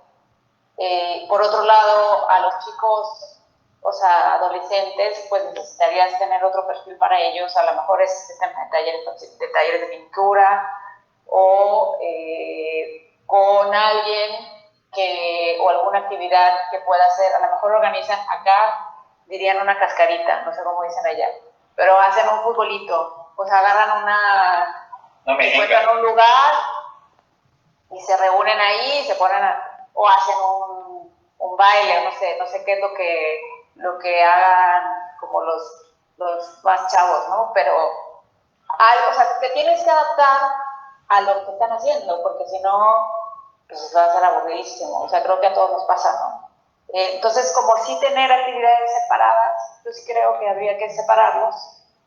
Por otro lado, a los chicos, o sea, adolescentes, pues necesitarías tener otro perfil para ellos, a lo mejor es tema de talleres de pintura o con alguien o alguna actividad que pueda hacer, a lo mejor organizan acá, dirían una cascarita, no sé cómo dicen allá, pero hacen un futbolito, o sea, agarran encuentran un lugar y se reúnen ahí y se ponen o hacen un baile, no sé qué es lo que hagan como los más chavos, ¿no? Pero o sea, te tienes que adaptar a lo que están haciendo, porque si no, pues va a ser aburridísimo. O sea, creo que a todos nos pasa, ¿no? Entonces, como sí tener actividades separadas, yo sí creo que habría que separarlos,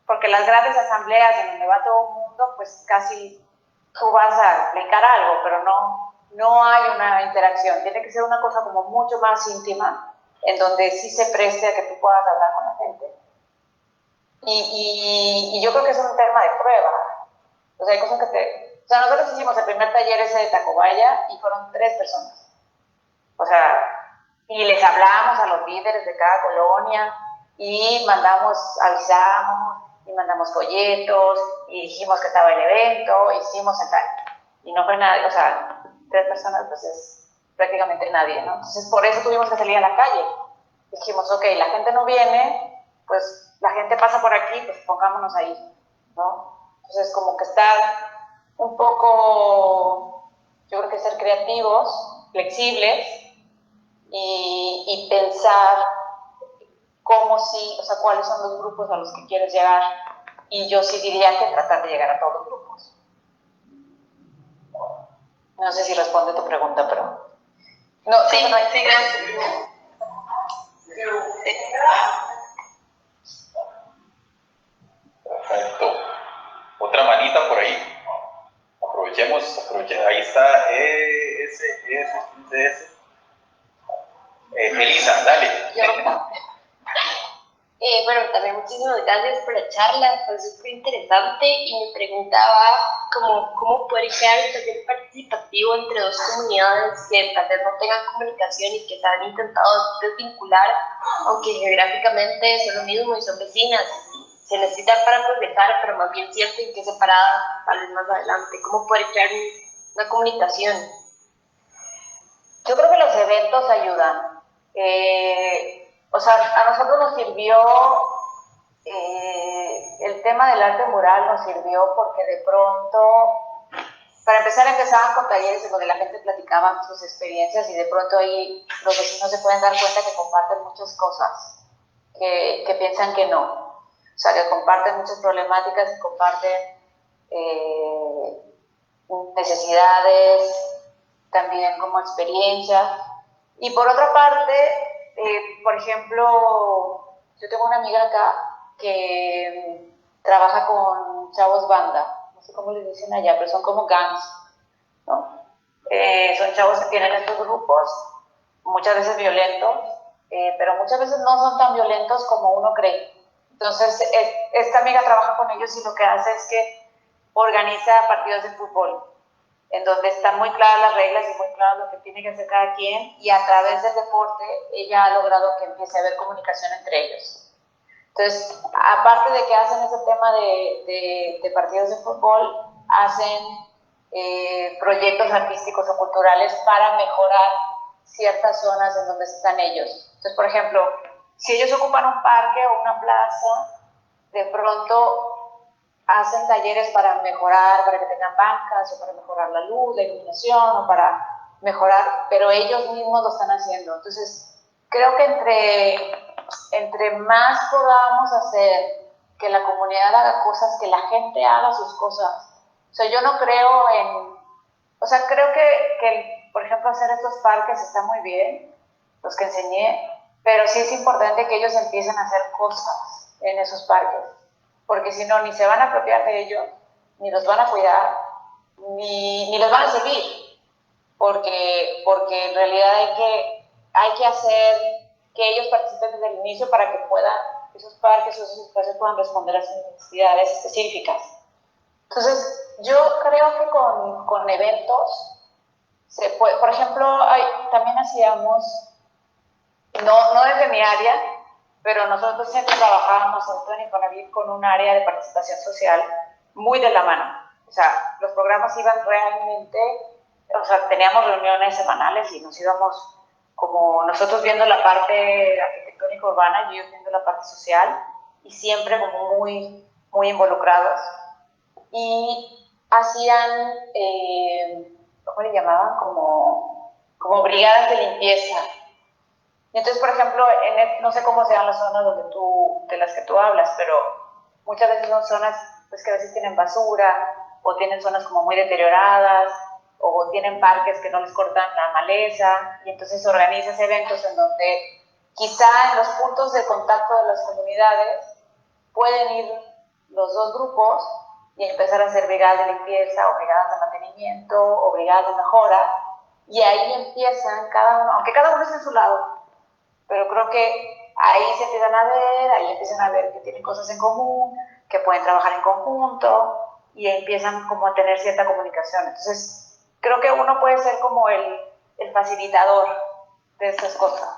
porque las grandes asambleas en donde va todo el mundo, pues casi tú vas a explicar algo, pero no hay una interacción. Tiene que ser una cosa como mucho más íntima, en donde sí se preste a que tú puedas hablar con la gente. Y yo creo que es un tema de prueba. O sea, hay cosas o sea, nosotros hicimos el primer taller ese de Tacubaya y fueron 3 personas. O sea, y les hablamos a los líderes de cada colonia y avisamos y mandamos folletos y dijimos que estaba el evento, hicimos el tal. Y no fue nadie, o sea, 3 personas, pues es prácticamente nadie, ¿no? Entonces, por eso tuvimos que salir a la calle. Dijimos, ok, la gente no viene, pues la gente pasa por aquí, pues pongámonos ahí, ¿no? Entonces, como que estar un poco, yo creo que ser creativos, flexibles y pensar o sea, cuáles son los grupos a los que quieres llegar. Y yo sí diría que tratar de llegar a todos los grupos. No sé si responde tu pregunta, pero... No, sí, no hay... sí, gracias. Perfecto. Otra manita por ahí. Aprovechemos. Ahí está ese. Elisa, dale. Bueno, también muchísimas gracias por la charla, fue súper interesante y me preguntaba cómo poder crear un taller participativo entre 2 comunidades que tal vez no tengan comunicación y que se han intentado desvincular, aunque geográficamente son lo mismo y son vecinas. Se necesitan para progresar, pero más bien sienten que separadas tal vez más adelante. ¿Cómo poder crear una comunicación? Yo creo que los eventos ayudan. O sea, a nosotros nos sirvió, el tema del arte mural nos sirvió porque de pronto, para empezar, empezaban con talleres en donde la gente platicaba sus experiencias y de pronto ahí los vecinos se pueden dar cuenta que comparten muchas cosas, que piensan que no. O sea, que comparten muchas problemáticas, que comparten necesidades, también como experiencia. Y por otra parte, por ejemplo, yo tengo una amiga acá que trabaja con chavos banda, no sé cómo les dicen allá, pero son como gangs, ¿no? Son chavos que tienen estos grupos, muchas veces violentos, pero muchas veces no son tan violentos como uno cree. Entonces, esta amiga trabaja con ellos y lo que hace es que organiza partidos de fútbol, en donde están muy claras las reglas y muy claro lo que tiene que hacer cada quien, y a través del deporte ella ha logrado que empiece a haber comunicación entre ellos. Entonces, aparte de que hacen ese tema de partidos de fútbol, hacen proyectos artísticos o culturales para mejorar ciertas zonas en donde están ellos. Entonces, por ejemplo, si ellos ocupan un parque o una plaza, de pronto hacen talleres para mejorar, para que tengan bancas, o para mejorar la luz, la iluminación, o para mejorar, pero ellos mismos lo están haciendo. Entonces, creo que entre más podamos hacer que la comunidad haga cosas, que la gente haga sus cosas. O sea, yo no creo o sea, creo que por ejemplo, hacer estos parques está muy bien, los que enseñé, pero sí es importante que ellos empiecen a hacer cosas en esos parques. porque si no, ni se van a apropiar de ellos, ni los van a cuidar, ni les van a servir, porque en realidad hay que hacer que ellos participen desde el inicio para que esos parques o esos espacios puedan responder a sus necesidades específicas. Entonces, yo creo que con eventos se puede, por ejemplo, también hacíamos, no desde mi área, pero nosotros siempre trabajábamos en Infonavit con un área de participación social muy de la mano. O sea, los programas iban realmente, o sea, teníamos reuniones semanales y nos íbamos como nosotros viendo la parte arquitectónica urbana y ellos viendo la parte social, y siempre como muy, muy involucrados. Y hacían, ¿cómo le llamaban? Como brigadas de limpieza. Y entonces, por ejemplo, no sé cómo sean las zonas de las que tú hablas, pero muchas veces son zonas pues, que a veces tienen basura, o tienen zonas como muy deterioradas, o tienen parques que no les cortan la maleza, y entonces organizas eventos en donde quizá en los puntos de contacto de las comunidades pueden ir los dos grupos y empezar a hacer brigadas de limpieza, o brigadas de mantenimiento, o brigadas de mejora, y ahí empiezan cada uno, aunque cada uno esté en su lado, pero creo que ahí se empiezan a ver, ahí empiezan a ver que tienen cosas en común, que pueden trabajar en conjunto, y empiezan como a tener cierta comunicación. Entonces, creo que uno puede ser como el facilitador de estas cosas.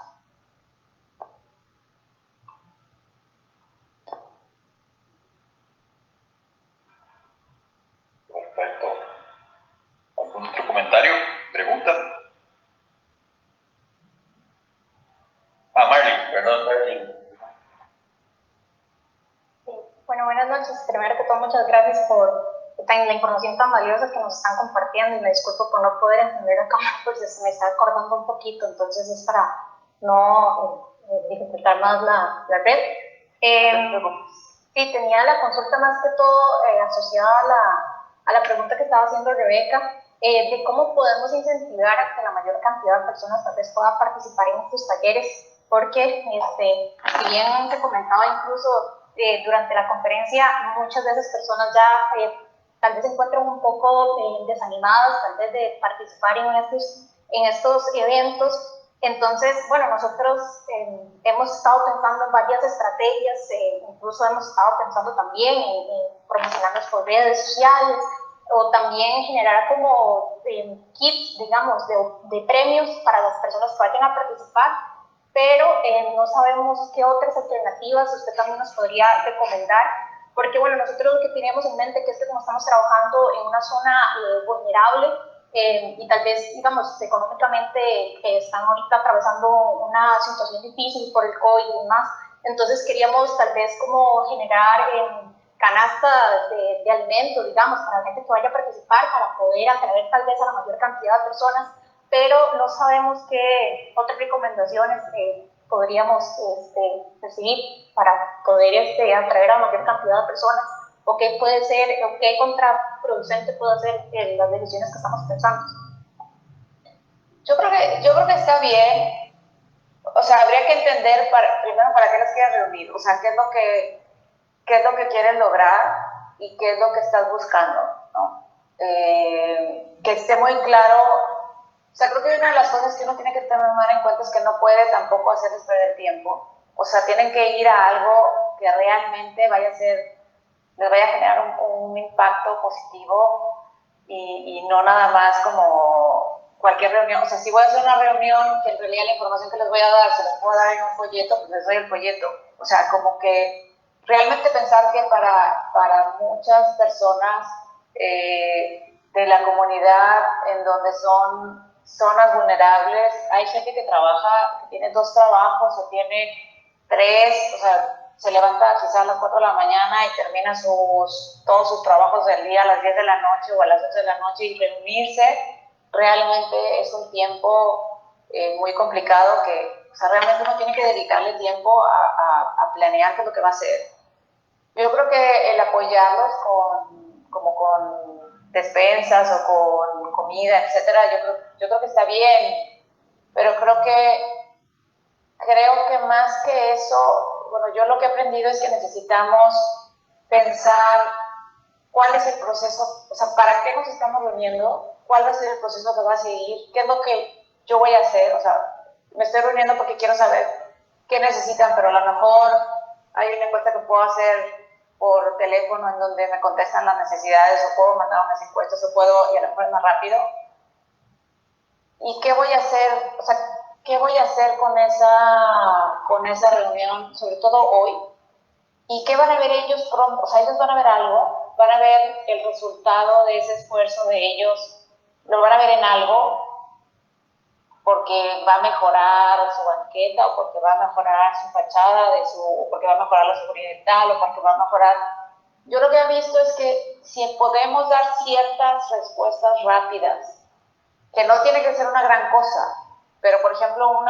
Perfecto. ¿Algún otro comentario? ¿Pregunta? Marlene, perdón, Marlene. Bueno, buenas noches. Primero que todo, muchas gracias por la información tan valiosa que nos están compartiendo, y me disculpo por no poder entender acá, pues se me está acordando un poquito, entonces es para no dificultar más la red. Sí, tenía la consulta más que todo asociada a la pregunta que estaba haciendo Rebeca, de cómo podemos incentivar a que la mayor cantidad de personas tal vez pueda participar en estos talleres, porque si bien se comentaba incluso durante la conferencia, muchas veces personas ya tal vez se encuentran un poco desanimadas tal vez de participar en estos eventos. Entonces, bueno, nosotros hemos estado pensando en varias estrategias, incluso hemos estado pensando también en promocionarnos por redes sociales, o también generar como kits, digamos, de premios para las personas que vayan a participar, pero no sabemos qué otras alternativas usted también nos podría recomendar, porque bueno, nosotros lo que teníamos en mente que es que como estamos trabajando en una zona vulnerable, y tal vez, digamos, económicamente están ahorita atravesando una situación difícil por el COVID y demás, entonces queríamos tal vez como generar canastas de alimentos, digamos, para la gente que vaya a participar, para poder atraer tal vez a la mayor cantidad de personas, pero no sabemos qué otras recomendaciones podríamos recibir para poder atraer a la mayor cantidad de personas, o qué puede ser, o qué contraproducente puede ser las decisiones que estamos pensando. Yo creo que está bien. O sea, habría que entender primero para qué los quieres reunir, o sea, qué es lo que quieres lograr y qué es lo que estás buscando, ¿no? Que esté muy claro. O sea, creo que una de las cosas que uno tiene que tener en cuenta es que no puede tampoco hacerles perder tiempo. O sea, tienen que ir a algo que realmente les vaya a generar un impacto positivo, y no nada más como cualquier reunión. O sea, si voy a hacer una reunión que en realidad la información que les voy a dar se la puedo dar en un folleto, pues les doy el folleto. O sea, como que realmente pensar que para muchas personas de la comunidad en donde son zonas vulnerables, hay gente que trabaja, que tiene 2 trabajos o tiene 3, o sea, se levanta quizás a las 4 de la mañana y termina todos sus trabajos del día a las 10 de la noche o a las 11 de la noche, y reunirse realmente es un tiempo muy complicado que, o sea, realmente uno tiene que dedicarle tiempo a planear qué es lo que va a hacer. Yo creo que el apoyarlos con despensas o con comida, etcétera, yo creo que está bien, pero creo que más que eso, bueno, yo lo que he aprendido es que necesitamos pensar cuál es el proceso, o sea, para qué nos estamos reuniendo, cuál va a ser el proceso que va a seguir, qué es lo que yo voy a hacer, o sea, me estoy reuniendo porque quiero saber qué necesitan, pero a lo mejor hay una encuesta que puedo hacer por teléfono en donde me contestan las necesidades, o puedo mandar unas encuestas, o puedo, y a lo mejor es más rápido. ¿Y qué voy a hacer? O sea, ¿qué voy a hacer con esa reunión, sobre todo hoy? ¿Y qué van a ver ellos pronto? O sea, ellos van a ver algo, van a ver el resultado de ese esfuerzo de ellos, lo van a ver en algo, porque va a mejorar su banqueta, o porque va a mejorar su fachada, o porque va a mejorar la seguridad y tal, o porque va a mejorar... Yo lo que he visto es que si podemos dar ciertas respuestas rápidas, que no tiene que ser una gran cosa, pero por ejemplo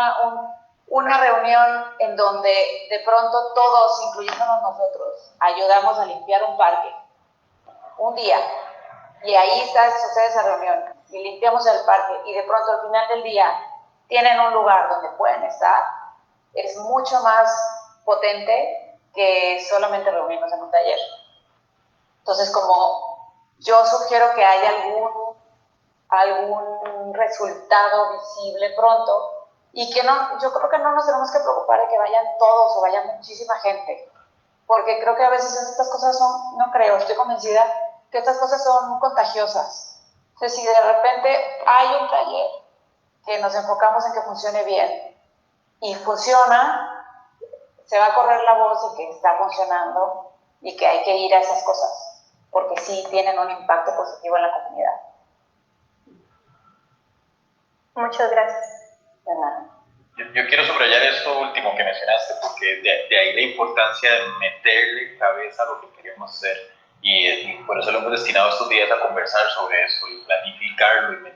una reunión en donde de pronto todos, incluyéndonos nosotros, ayudamos a limpiar un parque, un día, y ahí sucede esa reunión, y limpiamos el parque, y de pronto al final del día tienen un lugar donde pueden estar, es mucho más potente que solamente reunirnos en un taller. Entonces, como yo sugiero que haya algún resultado visible pronto, y que no, yo creo que no nos tenemos que preocupar de que vayan todos o vaya muchísima gente, porque creo que a veces estas cosas son, no creo, estoy convencida que estas cosas son contagiosas. O sea, si de repente hay un taller que nos enfocamos en que funcione bien y funciona, se va a correr la voz de que está funcionando y que hay que ir a esas cosas, porque sí tienen un impacto positivo en la comunidad. Muchas gracias. De nada. Yo quiero subrayar esto último que mencionaste, porque de ahí la importancia de meterle cabeza a lo que queremos hacer. Y por eso lo hemos destinado estos días a conversar sobre eso y planificarlo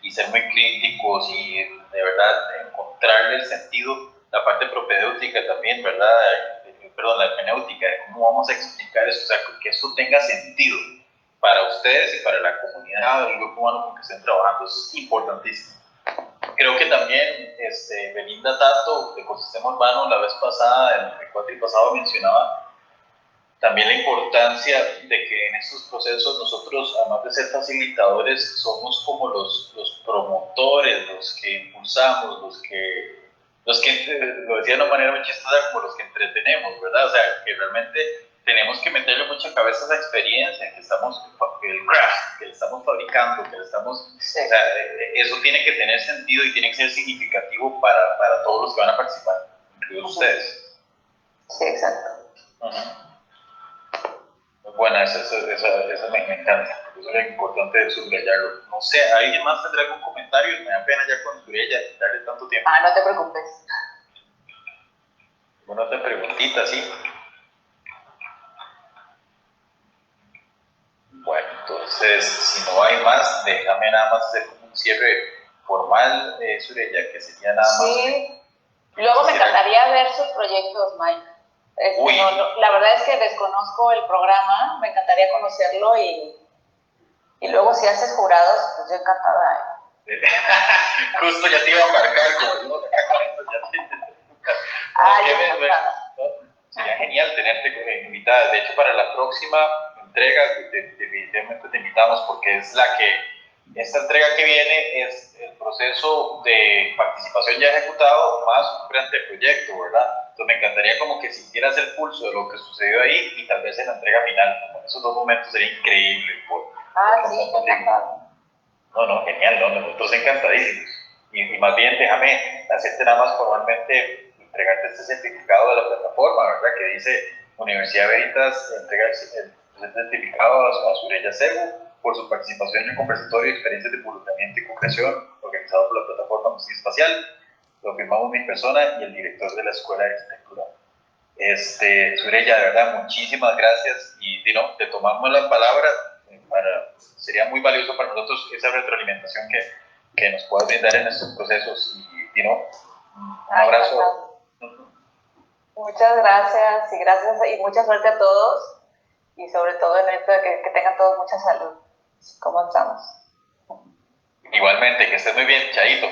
y ser muy críticos y de verdad encontrarle el sentido, la parte propedéutica también, ¿verdad? Perdón, la hermenéutica, de cómo vamos a explicar eso, o sea, que eso tenga sentido para ustedes y para la comunidad, el grupo humano con que estén trabajando. Eso es importantísimo. Creo que también Belinda Tato, de Ecosistema Urbano, la vez pasada, el cuatri pasado, mencionaba también la importancia de que en estos procesos nosotros, además de ser facilitadores, somos como los promotores, los que impulsamos, los que lo decía de una manera muy chistosa, como los que entretenemos, ¿verdad? O sea, que realmente tenemos que meterle mucha cabeza a esa experiencia, que estamos, el craft, que le estamos fabricando, que le estamos... Sí. O sea, eso tiene que tener sentido y tiene que ser significativo para todos los que van a participar, incluidos ustedes. Sí, exacto. Buena, esa me encanta, eso es importante subrayarlo. No sé, ¿alguien más tendrá algún comentario? Me da pena ya con Surella darle tanto tiempo. No te preocupes. Una otra preguntita, ¿sí? Bueno, entonces, si no hay más, déjame nada más hacer como un cierre formal, Surella, que sería nada más. Sí, luego me encantaría ver sus proyectos, Mike. La verdad es que desconozco el programa, me encantaría conocerlo y luego si haces jurados, pues yo encantada. Justo ya te iba a marcar, como no, sería genial tenerte invitada. De hecho, para la próxima entrega, definitivamente te invitamos porque es esta entrega que viene es el proceso de participación ya ejecutado más un frente proyecto, ¿verdad? Entonces me encantaría como que sintieras el pulso de lo que sucedió ahí y tal vez en la entrega final, como en esos dos momentos sería increíble. Sí, encantado. No, genial, no, nosotros encantadísimos. Y más bien déjame hacerte nada más formalmente entregarte este certificado de la plataforma, ¿verdad? Que dice Universidad Veritas entrega el certificado a Surella Segu por su participación en el conversatorio de experiencias de involucramiento y concreción organizado por la plataforma Música Espacial. Lo firmamos mi persona y el director de la Escuela de Arquitectura. Surella, de verdad, muchísimas gracias y te tomamos la palabra. Sería muy valioso para nosotros esa retroalimentación que nos puedas brindar en estos procesos y un abrazo. Muchas gracias y mucha suerte a todos y sobre todo en esto de que tengan todos mucha salud. ¿Cómo estamos? Igualmente, que estés muy bien, chaito.